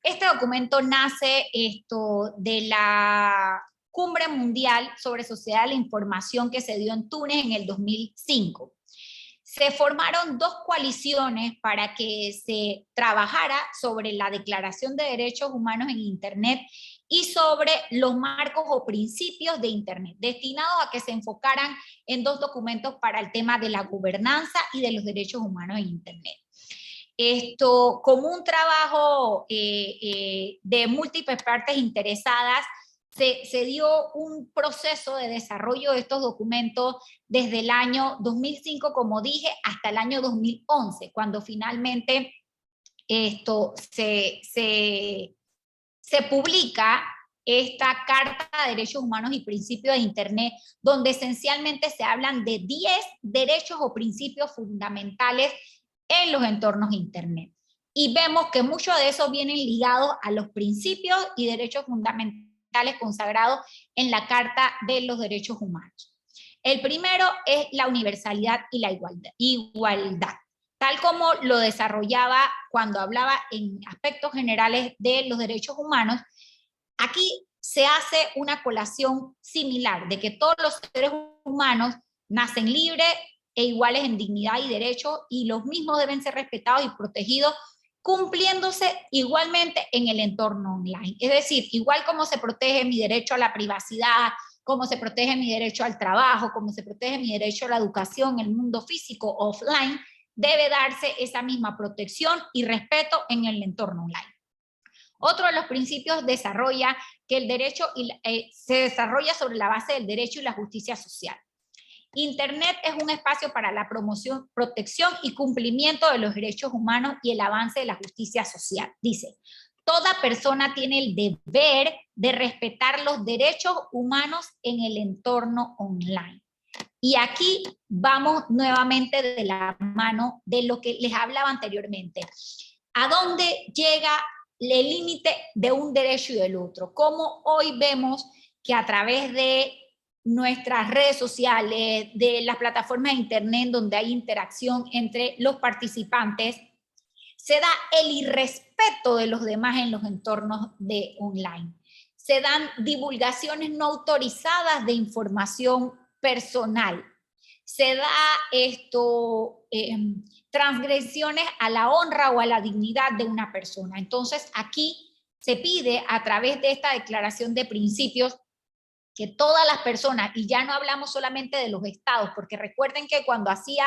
[SPEAKER 2] Este documento nace de la Cumbre Mundial sobre Sociedad de la Información que se dio en Túnez en el 2005. Se formaron dos coaliciones para que se trabajara sobre la Declaración de Derechos Humanos en Internet y sobre los marcos o principios de Internet, destinados a que se enfocaran en dos documentos para el tema de la gobernanza y de los derechos humanos en Internet. Como un trabajo de múltiples partes interesadas, se dio un proceso de desarrollo de estos documentos desde el año 2005, como dije, hasta el año 2011, cuando finalmente se publica esta Carta de Derechos Humanos y Principios de Internet, donde esencialmente se hablan de 10 derechos o principios fundamentales en los entornos Internet. Y vemos que muchos de esos vienen ligados a los principios y derechos fundamentales consagrados en la Carta de los Derechos Humanos. El primero es la universalidad y la igualdad, tal como lo desarrollaba cuando hablaba en aspectos generales de los derechos humanos. Aquí se hace una colación similar, de que todos los seres humanos nacen libres e iguales en dignidad y derechos, y los mismos deben ser respetados y protegidos, cumpliéndose igualmente en el entorno online. Es decir, igual como se protege mi derecho a la privacidad, como se protege mi derecho al trabajo, como se protege mi derecho a la educación en el mundo físico offline, debe darse esa misma protección y respeto en el entorno online. Otro de los principios desarrolla que el derecho se desarrolla sobre la base del derecho y la justicia social. Internet es un espacio para la promoción, protección y cumplimiento de los derechos humanos y el avance de la justicia social. Dice, toda persona tiene el deber de respetar los derechos humanos en el entorno online. Y aquí vamos nuevamente de la mano de lo que les hablaba anteriormente. ¿A dónde llega el límite de un derecho y del otro? Cómo hoy vemos que a través de nuestras redes sociales, de las plataformas de Internet donde hay interacción entre los participantes, se da el irrespeto de los demás en los entornos de online. Se dan divulgaciones no autorizadas de información personal. Se da transgresiones a la honra o a la dignidad de una persona. Entonces, aquí se pide a través de esta declaración de principios que todas las personas, y ya no hablamos solamente de los estados, porque recuerden que cuando hacía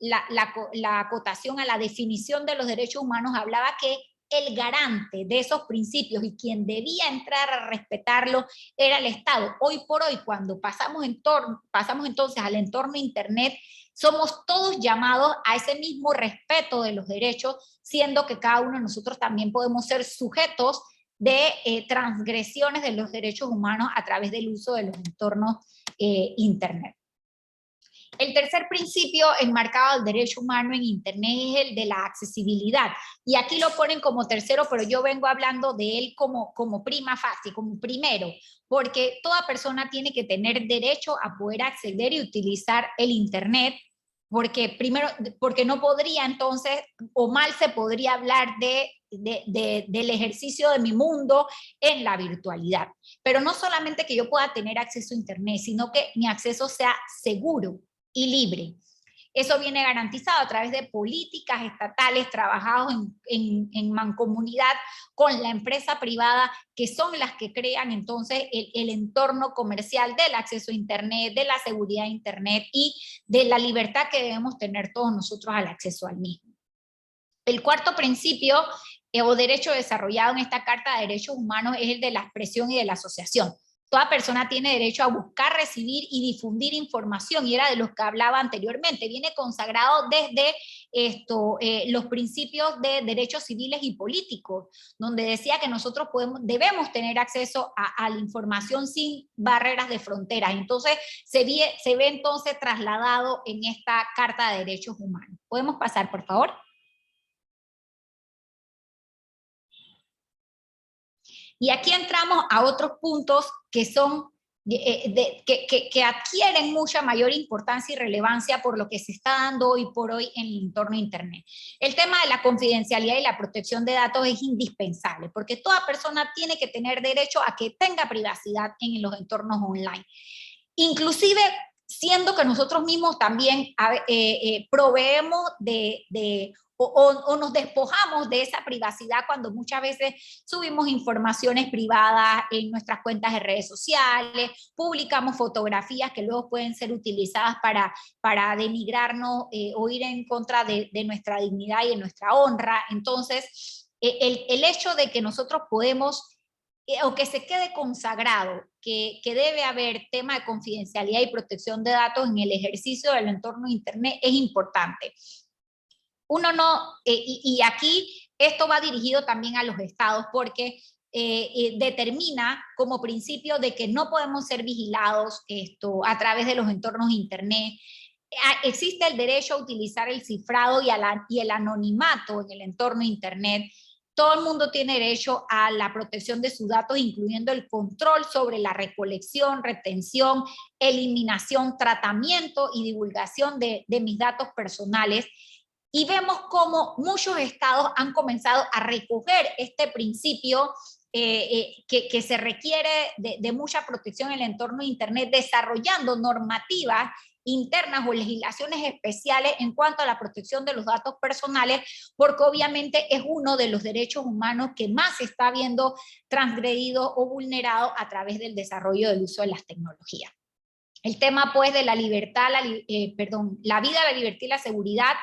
[SPEAKER 2] la acotación a la definición de los derechos humanos, hablaba que el garante de esos principios y quien debía entrar a respetarlo era el Estado. Hoy por hoy, cuando pasamos entonces al entorno Internet, somos todos llamados a ese mismo respeto de los derechos, siendo que cada uno de nosotros también podemos ser sujetos de transgresiones de los derechos humanos a través del uso de los entornos Internet. El tercer principio enmarcado del derecho humano en Internet es el de la accesibilidad. Y aquí lo ponen como tercero, pero yo vengo hablando de él como prima facie, como primero, porque toda persona tiene que tener derecho a poder acceder y utilizar el Internet, porque no podría entonces, o mal se podría hablar del ejercicio de mi mundo en la virtualidad. Pero no solamente que yo pueda tener acceso a Internet, sino que mi acceso sea seguro y libre. Eso viene garantizado a través de políticas estatales trabajados en mancomunidad con la empresa privada, que son las que crean entonces el entorno comercial del acceso a Internet, de la seguridad de Internet y de la libertad que debemos tener todos nosotros al acceso al mismo. El cuarto principio o derecho desarrollado en esta Carta de Derechos Humanos es el de la expresión y de la asociación. Toda persona tiene derecho a buscar, recibir y difundir información, y era de los que hablaba anteriormente. Viene consagrado desde los principios de derechos civiles y políticos, donde decía que nosotros debemos tener acceso a la información sin barreras de fronteras. Entonces, se ve entonces trasladado en esta Carta de Derechos Humanos. ¿Podemos pasar, por favor? Y aquí entramos a otros puntos que son que adquieren mucha mayor importancia y relevancia por lo que se está dando hoy por hoy en el entorno Internet. El tema de la confidencialidad y la protección de datos es indispensable, porque toda persona tiene que tener derecho a que tenga privacidad en los entornos online. Inclusive siendo que nosotros mismos también proveemos o nos despojamos de esa privacidad cuando muchas veces subimos informaciones privadas en nuestras cuentas de redes sociales, publicamos fotografías que luego pueden ser utilizadas para denigrarnos o ir en contra de nuestra dignidad y de nuestra honra. Entonces, el hecho de que nosotros podemos o que se quede consagrado que debe haber tema de confidencialidad y protección de datos en el ejercicio del entorno Internet es importante. Uno no, y aquí esto va dirigido también a los estados porque determina como principio de que no podemos ser vigilados a través de los entornos Internet. Existe el derecho a utilizar el cifrado y el anonimato en el entorno Internet. Todo el mundo tiene derecho a la protección de sus datos, incluyendo el control sobre la recolección, retención, eliminación, tratamiento y divulgación de mis datos personales. Y vemos cómo muchos estados han comenzado a recoger este principio que se requiere de mucha protección en el entorno de Internet, desarrollando normativas internas o legislaciones especiales en cuanto a la protección de los datos personales, porque obviamente es uno de los derechos humanos que más se está viendo transgredido o vulnerado a través del desarrollo del uso de las tecnologías. El tema pues de la libertad, la vida, la libertad y la seguridad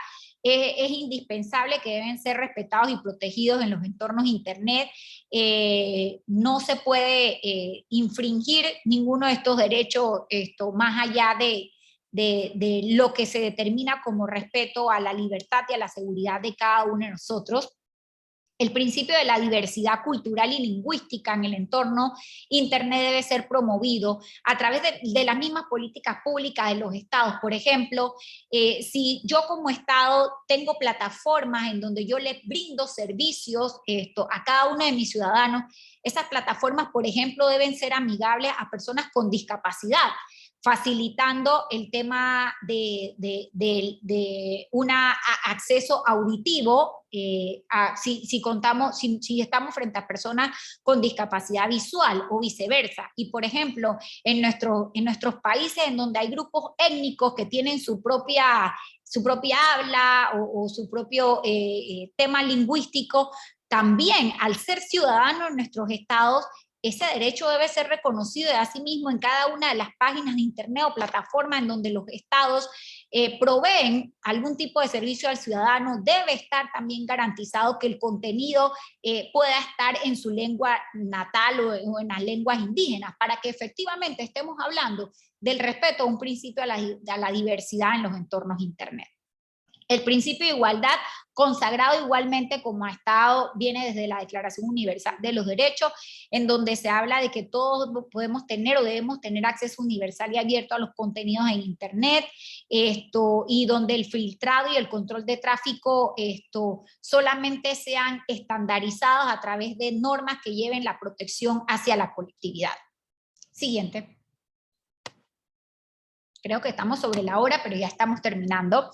[SPEAKER 2] es indispensable, que deben ser respetados y protegidos en los entornos Internet. No se puede infringir ninguno de estos derechos más allá de lo que se determina como respeto a la libertad y a la seguridad de cada uno de nosotros. El principio de la diversidad cultural y lingüística en el entorno Internet debe ser promovido a través de las mismas políticas públicas de los estados. Por ejemplo, si yo como estado tengo plataformas en donde yo les brindo servicios a cada uno de mis ciudadanos, esas plataformas, por ejemplo, deben ser amigables a personas con discapacidad, facilitando el tema de un acceso auditivo, si estamos frente a personas con discapacidad visual o viceversa. Y por ejemplo, en nuestros países en donde hay grupos étnicos que tienen su propia habla o su propio tema lingüístico, también al ser ciudadanos en nuestros estados, ese derecho debe ser reconocido de asimismo en cada una de las páginas de internet o plataformas en donde los estados proveen algún tipo de servicio al ciudadano. Debe estar también garantizado que el contenido pueda estar en su lengua natal o en las lenguas indígenas, para que efectivamente estemos hablando del respeto a un principio a la diversidad en los entornos internet. El principio de igualdad, consagrado igualmente como ha estado, viene desde la Declaración Universal de los Derechos, en donde se habla de que todos podemos tener o debemos tener acceso universal y abierto a los contenidos en internet, y donde el filtrado y el control de tráfico solamente sean estandarizados a través de normas que lleven la protección hacia la colectividad. Siguiente. Creo que estamos sobre la hora, pero ya estamos terminando.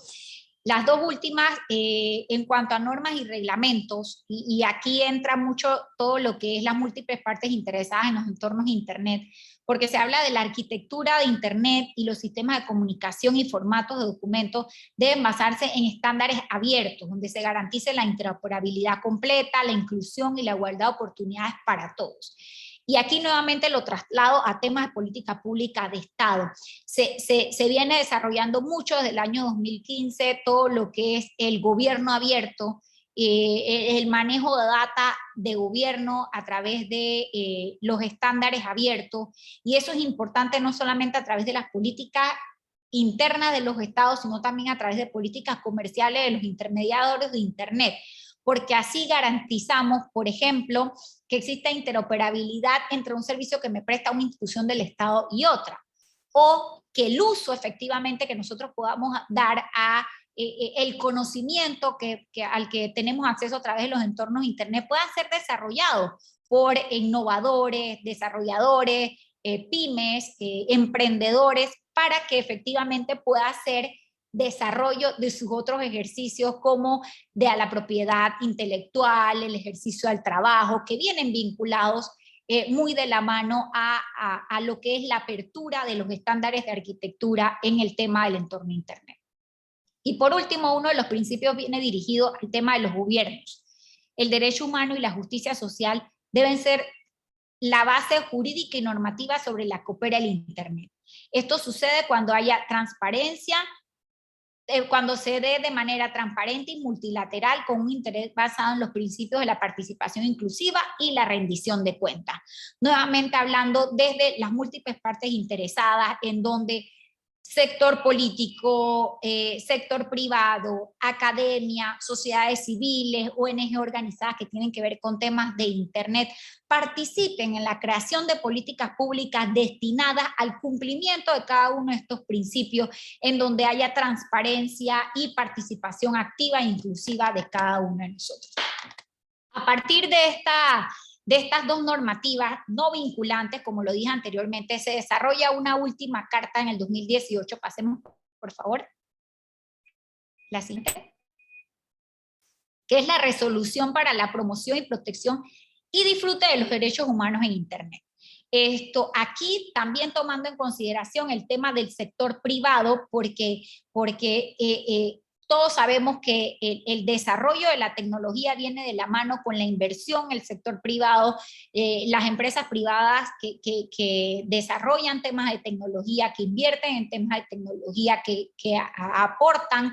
[SPEAKER 2] Las dos últimas, en cuanto a normas y reglamentos, y aquí entra mucho todo lo que es las múltiples partes interesadas en los entornos de internet, porque se habla de la arquitectura de internet y los sistemas de comunicación y formatos de documentos deben basarse en estándares abiertos, donde se garantice la interoperabilidad completa, la inclusión y la igualdad de oportunidades para todos. Y aquí nuevamente lo traslado a temas de política pública de Estado. Se viene desarrollando mucho desde el año 2015 todo lo que es el gobierno abierto, el manejo de data de gobierno a través de los estándares abiertos, y eso es importante no solamente a través de las políticas internas de los estados, sino también a través de políticas comerciales de los intermediarios de internet, porque así garantizamos, por ejemplo, que exista interoperabilidad entre un servicio que me presta una institución del Estado y otra, o que el uso efectivamente que nosotros podamos dar a el conocimiento al que tenemos acceso a través de los entornos de internet pueda ser desarrollado por innovadores, desarrolladores, pymes, emprendedores, para que efectivamente pueda ser desarrollo de sus otros ejercicios, como de a la propiedad intelectual, el ejercicio al trabajo, que vienen vinculados muy de la mano a lo que es la apertura de los estándares de arquitectura en el tema del entorno internet. Y por último, uno de los principios viene dirigido al tema de los gobiernos. El derecho humano y la justicia social deben ser la base jurídica y normativa sobre la que opera el internet. Esto sucede cuando haya transparencia, cuando se dé de manera transparente y multilateral, con un interés basado en los principios de la participación inclusiva y la rendición de cuentas. Nuevamente hablando desde las múltiples partes interesadas, en donde sector político, sector privado, academia, sociedades civiles, ONG organizadas que tienen que ver con temas de internet, participen en la creación de políticas públicas destinadas al cumplimiento de cada uno de estos principios, en donde haya transparencia y participación activa e inclusiva de cada uno de nosotros. A partir de estas dos normativas no vinculantes, como lo dije anteriormente, se desarrolla una última carta en el 2018. Pasemos, por favor. La siguiente. Que es la resolución para la promoción y protección y disfrute de los derechos humanos en internet. Aquí también tomando en consideración el tema del sector privado, porque todos sabemos que el desarrollo de la tecnología viene de la mano con la inversión en el sector privado. Las empresas privadas que desarrollan temas de tecnología, que invierten en temas de tecnología, que aportan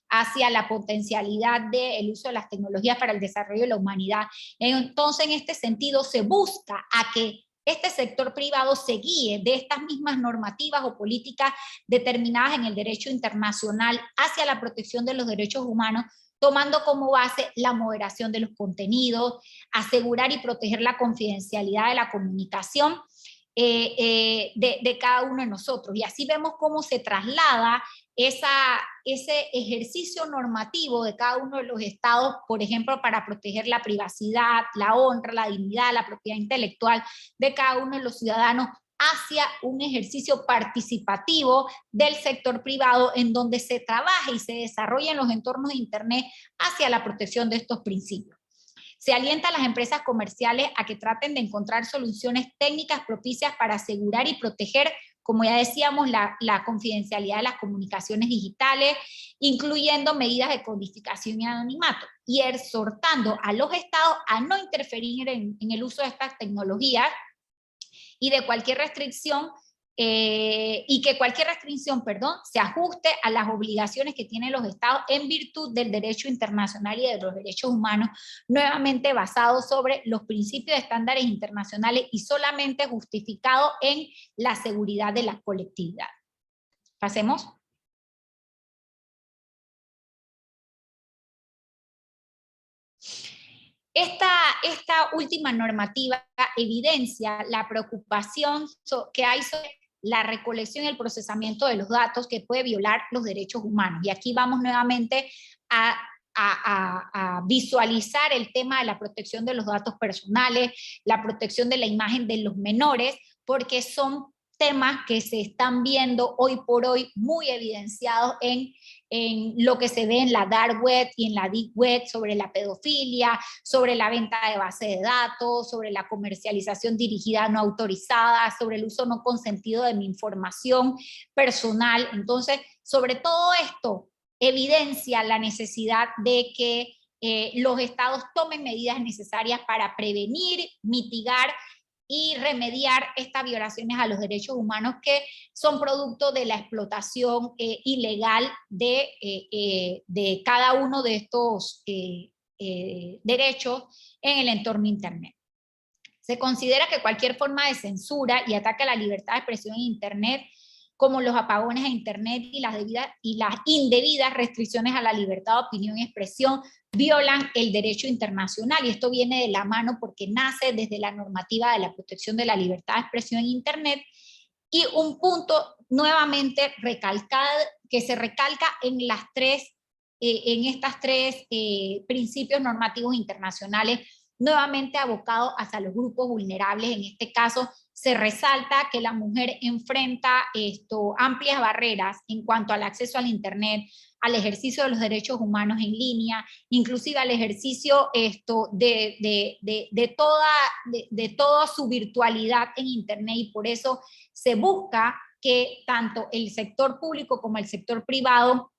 [SPEAKER 2] hacia la potencialidad del uso de las tecnologías para el desarrollo de la humanidad. Entonces, en este sentido, se busca a que este sector privado se guíe de estas mismas normativas o políticas determinadas en el derecho internacional hacia la protección de los derechos humanos, tomando como base la moderación de los contenidos, asegurar y proteger la confidencialidad de la comunicación de cada uno de nosotros. Y así vemos cómo se traslada ese ejercicio normativo de cada uno de los estados, por ejemplo, para proteger la privacidad, la honra, la dignidad, la propiedad intelectual de cada uno de los ciudadanos, hacia un ejercicio participativo del sector privado, en donde se trabaja y se desarrolla en los entornos de internet hacia la protección de estos principios. Se alienta a las empresas comerciales a que traten de encontrar soluciones técnicas propicias para asegurar y proteger, como ya decíamos, la confidencialidad de las comunicaciones digitales, incluyendo medidas de codificación y anonimato, y exhortando a los estados a no interferir en el uso de estas tecnologías y de cualquier restricción, y que cualquier restricción, se ajuste a las obligaciones que tienen los estados en virtud del derecho internacional y de los derechos humanos, nuevamente basado sobre los principios de estándares internacionales y solamente justificado en la seguridad de la colectividad. Pasemos. Esta última normativa evidencia la preocupación que hay sobre la recolección y el procesamiento de los datos que puede violar los derechos humanos. Y aquí vamos nuevamente a visualizar el tema de la protección de los datos personales, la protección de la imagen de los menores, porque son temas que se están viendo hoy por hoy muy evidenciados en lo que se ve en la dark web y en la deep web sobre la pedofilia, sobre la venta de base de datos, sobre la comercialización dirigida no autorizada, sobre el uso no consentido de mi información personal. Entonces, sobre todo esto, evidencia la necesidad de que los estados tomen medidas necesarias para prevenir, mitigar y remediar estas violaciones a los derechos humanos que son producto de la explotación ilegal de cada uno de estos derechos en el entorno Internet. Se considera que cualquier forma de censura y ataque a la libertad de expresión en Internet, como los apagones a Internet y las indebidas restricciones a la libertad de opinión y expresión, violan el derecho internacional, y esto viene de la mano porque nace desde la normativa de la protección de la libertad de expresión en Internet. Y un punto nuevamente que se recalca en estas tres principios normativos internacionales, nuevamente abocados hacia los grupos vulnerables. En este caso se resalta que la mujer enfrenta amplias barreras en cuanto al acceso al Internet, al ejercicio de los derechos humanos en línea, inclusive al ejercicio de toda su virtualidad en Internet, y por eso se busca que tanto el sector público como el sector privado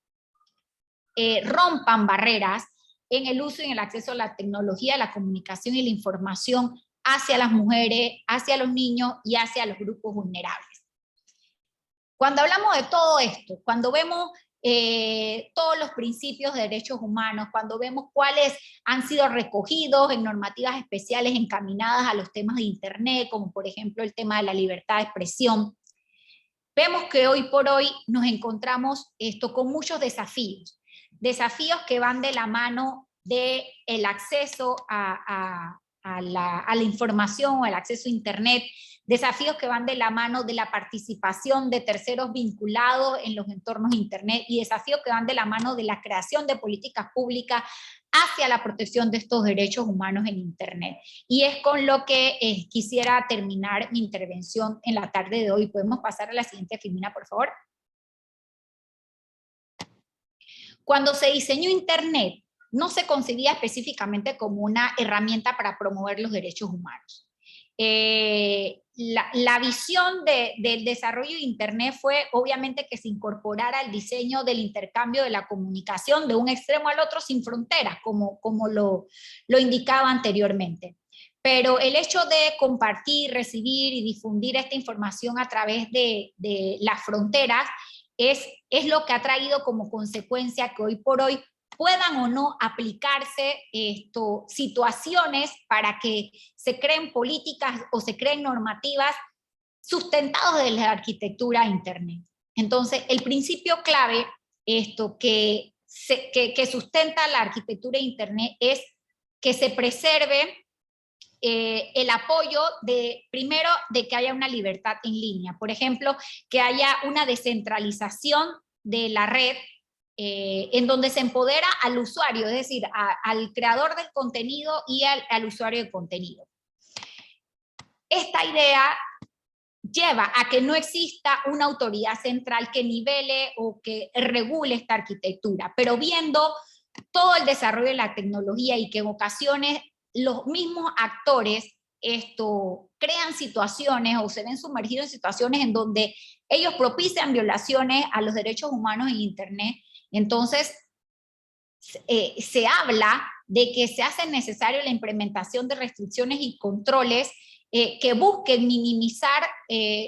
[SPEAKER 2] rompan barreras en el uso y en el acceso a la tecnología, la comunicación y la información hacia las mujeres, hacia los niños y hacia los grupos vulnerables. Cuando hablamos de todo esto, cuando vemos todos los principios de derechos humanos, cuando vemos cuáles han sido recogidos en normativas especiales encaminadas a los temas de Internet, como por ejemplo el tema de la libertad de expresión, vemos que hoy por hoy nos encontramos con muchos desafíos que van de la mano del acceso a la información o el acceso a Internet, desafíos que van de la mano de la participación de terceros vinculados en los entornos Internet, y desafíos que van de la mano de la creación de políticas públicas hacia la protección de estos derechos humanos en Internet. Y es con lo que quisiera terminar mi intervención en la tarde de hoy. ¿Podemos pasar a la siguiente, Filmina, por favor? Cuando se diseñó Internet, no se concebía específicamente como una herramienta para promover los derechos humanos. La visión del desarrollo de Internet fue obviamente que se incorporara el diseño del intercambio de la comunicación de un extremo al otro sin fronteras, como lo indicaba anteriormente. Pero el hecho de compartir, recibir y difundir esta información a través de las fronteras es lo que ha traído como consecuencia que hoy por hoy puedan o no aplicarse situaciones para que se creen políticas o se creen normativas sustentados de la arquitectura de Internet. Entonces, el principio clave que sustenta la arquitectura de Internet es que se preserve el apoyo primero de que haya una libertad en línea. Por ejemplo, que haya una descentralización de la red, en donde se empodera al usuario, es decir, al creador del contenido y al usuario del contenido. Esta idea lleva a que no exista una autoridad central que nivele o que regule esta arquitectura, pero viendo todo el desarrollo de la tecnología y que en ocasiones los mismos actores crean situaciones o se ven sumergidos en situaciones en donde ellos propician violaciones a los derechos humanos en Internet. Entonces, se habla de que se hace necesario la implementación de restricciones y controles que busquen minimizar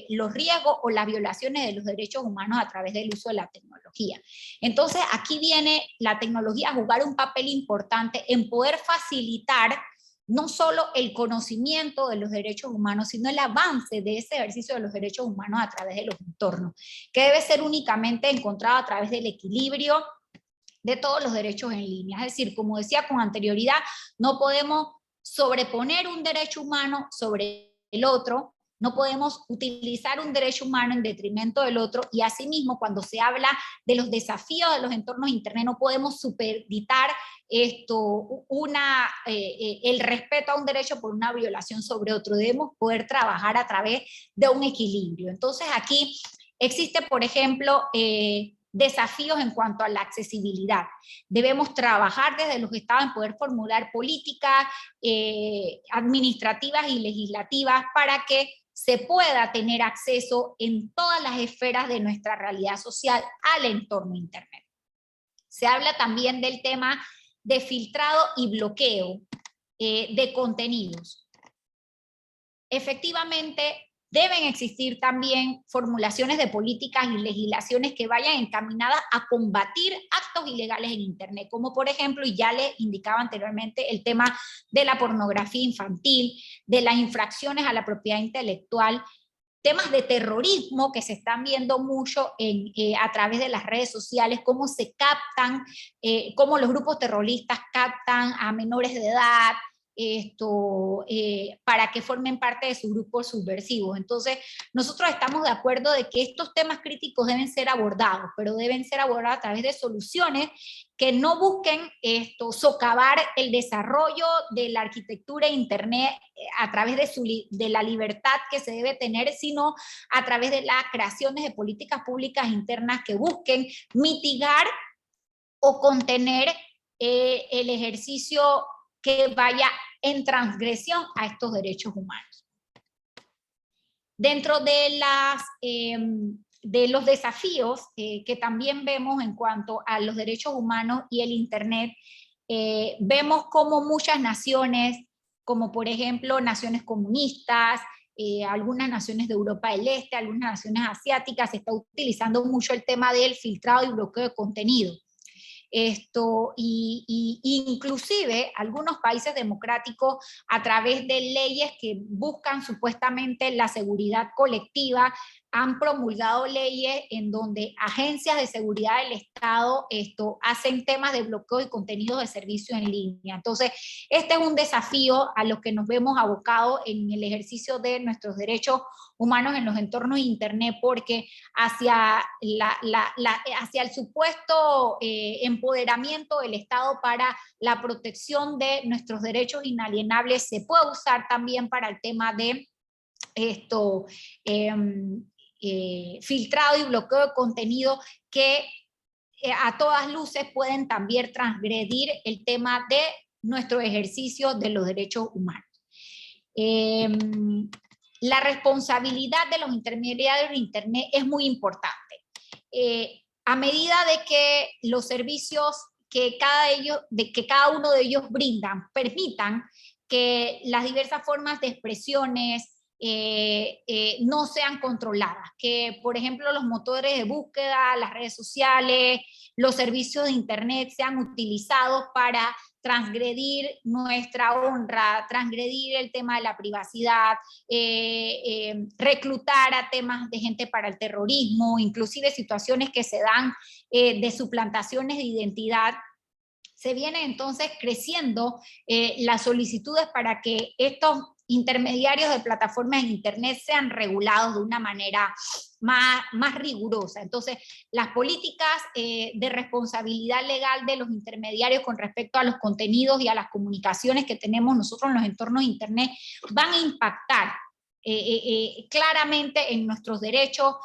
[SPEAKER 2] los riesgos o las violaciones de los derechos humanos a través del uso de la tecnología. Entonces, aquí viene la tecnología a jugar un papel importante en poder facilitar no solo el conocimiento de los derechos humanos, sino el avance de ese ejercicio de los derechos humanos a través de los entornos, que debe ser únicamente encontrado a través del equilibrio de todos los derechos en línea. Es decir, como decía con anterioridad, no podemos sobreponer un derecho humano sobre el otro, no podemos utilizar un derecho humano en detrimento del otro, y asimismo cuando se habla de los desafíos de los entornos internet no podemos supeditar el respeto a un derecho por una violación sobre otro. Debemos poder trabajar a través de un equilibrio. Entonces aquí existe, por ejemplo, desafíos en cuanto a la accesibilidad. Debemos trabajar desde los estados en poder formular políticas administrativas y legislativas para que se pueda tener acceso en todas las esferas de nuestra realidad social al entorno internet. Se habla también del tema de filtrado y bloqueo de contenidos. Efectivamente, deben existir también formulaciones de políticas y legislaciones que vayan encaminadas a combatir actos ilegales en Internet, como por ejemplo, y ya les indicaba anteriormente, el tema de la pornografía infantil, de las infracciones a la propiedad intelectual, temas de terrorismo que se están viendo mucho a través de las redes sociales, cómo se captan, cómo los grupos terroristas captan a menores de edad, para que formen parte de sus grupos subversivos. Entonces, nosotros estamos de acuerdo de que estos temas críticos deben ser abordados, pero deben ser abordados a través de soluciones que no busquen socavar el desarrollo de la arquitectura de Internet a través de la libertad que se debe tener, sino a través de las creaciones de políticas públicas internas que busquen mitigar o contener el ejercicio que vaya en transgresión a estos derechos humanos. Dentro de los desafíos que también vemos en cuanto a los derechos humanos y el Internet, vemos como muchas naciones, como por ejemplo naciones comunistas, algunas naciones de Europa del Este, algunas naciones asiáticas, se está utilizando mucho el tema del filtrado y bloqueo de contenido. Inclusive algunos países democráticos a través de leyes que buscan supuestamente la seguridad colectiva han promulgado leyes en donde agencias de seguridad del Estado hacen temas de bloqueo de contenidos de servicio en línea. Entonces, este es un desafío a lo que nos vemos abocados en el ejercicio de nuestros derechos humanos en los entornos de Internet, porque hacia el supuesto empoderamiento del Estado para la protección de nuestros derechos inalienables se puede usar también para el tema de filtrado y bloqueo de contenido que a todas luces pueden también transgredir el tema de nuestro ejercicio de los derechos humanos. La responsabilidad de los intermediarios de Internet es muy importante. A medida de que los servicios que cada uno de ellos brindan permitan que las diversas formas de expresiones no sean controladas, que por ejemplo los motores de búsqueda, las redes sociales, los servicios de Internet sean utilizados para transgredir nuestra honra, transgredir el tema de la privacidad, reclutar a temas de gente para el terrorismo, inclusive situaciones que se dan de suplantaciones de identidad. Se viene entonces creciendo las solicitudes para que estos intermediarios de plataformas en Internet sean regulados de una manera más rigurosa. Entonces, las políticas de responsabilidad legal de los intermediarios con respecto a los contenidos y a las comunicaciones que tenemos nosotros en los entornos de Internet van a impactar claramente en nuestros derechos,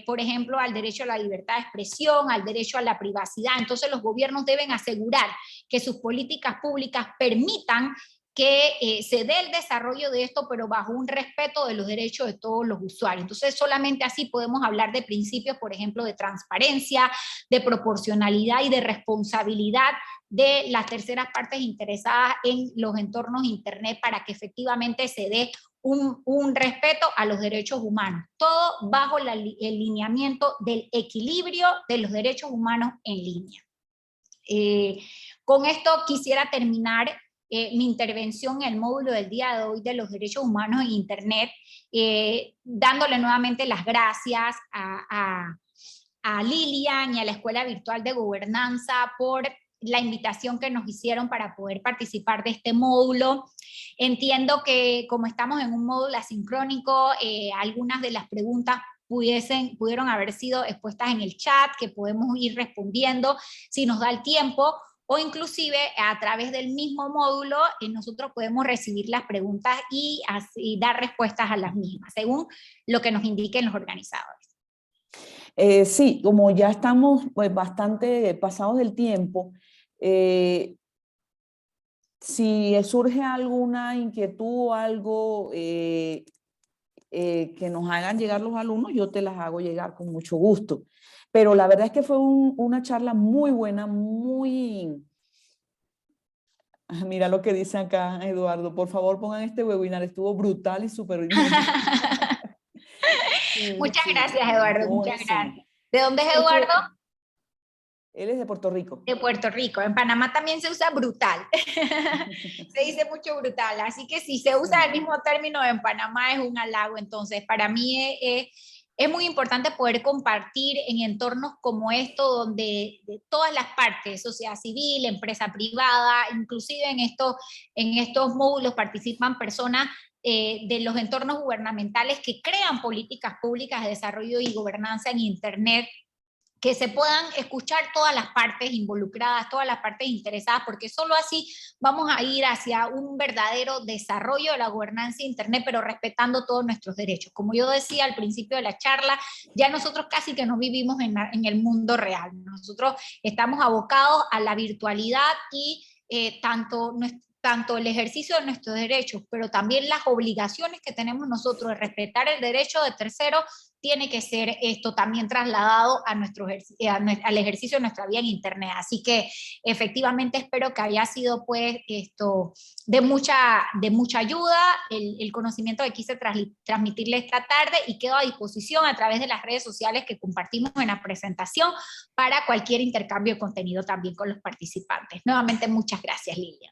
[SPEAKER 2] por ejemplo, al derecho a la libertad de expresión, al derecho a la privacidad. Entonces, los gobiernos deben asegurar que sus políticas públicas permitan que se dé el desarrollo de esto, pero bajo un respeto de los derechos de todos los usuarios. Entonces, solamente así podemos hablar de principios, por ejemplo, de transparencia, de proporcionalidad y de responsabilidad de las terceras partes interesadas en los entornos Internet para que efectivamente se dé un respeto a los derechos humanos, todo bajo el lineamiento del equilibrio de los derechos humanos en línea. Con esto quisiera terminar mi intervención en el módulo del día de hoy de los derechos humanos en Internet, dándole nuevamente las gracias a Lilian y a la Escuela Virtual de Gobernanza por la invitación que nos hicieron para poder participar de este módulo. Entiendo que como estamos en un módulo asincrónico, algunas de las preguntas pudieron haber sido expuestas en el chat, que podemos ir respondiendo si nos da el tiempo, o inclusive a través del mismo módulo nosotros podemos recibir las preguntas y dar respuestas a las mismas, según lo que nos indiquen los organizadores.
[SPEAKER 3] Sí, como ya estamos pues, bastante pasados del tiempo, si surge alguna inquietud o algo que nos hagan llegar los alumnos, yo te las hago llegar con mucho gusto. Pero la verdad es que fue una charla muy buena, muy... Mira lo que dice acá, Eduardo. Por favor, pongan este webinar. Estuvo brutal y súper bien.
[SPEAKER 2] Muchas gracias, Eduardo. Muchas gracias. ¿De dónde es Eduardo?
[SPEAKER 3] Él es de Puerto Rico.
[SPEAKER 2] De Puerto Rico. En Panamá también se usa brutal. Se dice mucho brutal. Así que si se usa el mismo término en Panamá es un halago. Entonces, para mí es muy importante poder compartir en entornos como esto, donde de todas las partes, sociedad civil, empresa privada, inclusive en estos módulos participan personas de los entornos gubernamentales que crean políticas públicas de desarrollo y gobernanza en Internet, que se puedan escuchar todas las partes involucradas, todas las partes interesadas, porque solo así vamos a ir hacia un verdadero desarrollo de la gobernanza de Internet, pero respetando todos nuestros derechos. Como yo decía al principio de la charla, ya nosotros casi que no vivimos en el mundo real. Nosotros estamos abocados a la virtualidad y tanto el ejercicio de nuestros derechos, pero también las obligaciones que tenemos nosotros de respetar el derecho de terceros, tiene que ser esto también trasladado a al ejercicio de nuestra vida en Internet. Así que efectivamente espero que haya sido pues esto de mucha ayuda, el conocimiento que quise transmitirle esta tarde, y quedo a disposición a través de las redes sociales que compartimos en la presentación para cualquier intercambio de contenido también con los participantes. Nuevamente muchas gracias, Lilian.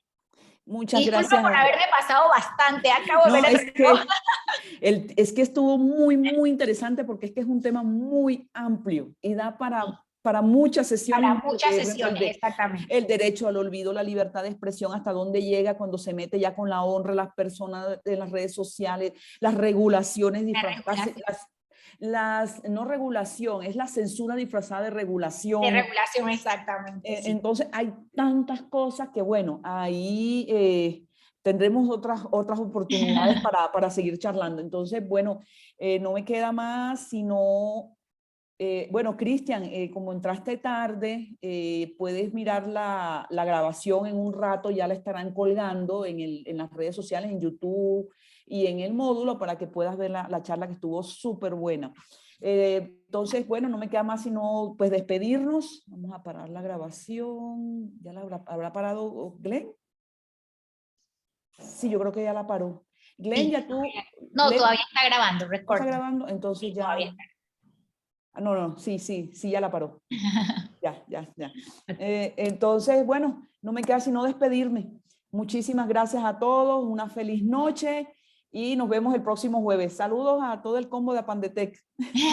[SPEAKER 3] Muchas gracias.
[SPEAKER 2] Disculpa por haberme pasado bastante, acabo de ver
[SPEAKER 3] es que estuvo muy, muy interesante, porque es que es un tema muy amplio y da para muchas sesiones.
[SPEAKER 2] Para muchas sesiones, exactamente.
[SPEAKER 3] El derecho al olvido, la libertad de expresión, hasta dónde llega cuando se mete ya con la honra las personas en las redes sociales, las regulaciones disfrazadas, no regulación, es la censura disfrazada de regulación.
[SPEAKER 2] De regulación, exactamente. Sí.
[SPEAKER 3] Entonces hay tantas cosas que, bueno, ahí tendremos otras oportunidades para seguir charlando. Entonces, bueno, no me queda más sino, bueno, Cristian, como entraste tarde, puedes mirar la grabación en un rato, ya la estarán colgando en las redes sociales, en YouTube y en el módulo, para que puedas ver la charla, que estuvo súper buena. Entonces, bueno, no me queda más sino pues despedirnos. Vamos a parar la grabación. ¿Ya la habrá parado Glenn? Sí, yo creo que ya la paró. Glenn, sí, ya tú...
[SPEAKER 2] No,
[SPEAKER 3] Glenn,
[SPEAKER 2] todavía está grabando,
[SPEAKER 3] recuerda. ¿Está grabando? Entonces sí, ya... No, sí, ya la paró. Ya. Entonces, bueno, no me queda sino despedirme. Muchísimas gracias a todos, una feliz noche y nos vemos el próximo jueves. Saludos a todo el combo de Apandetec.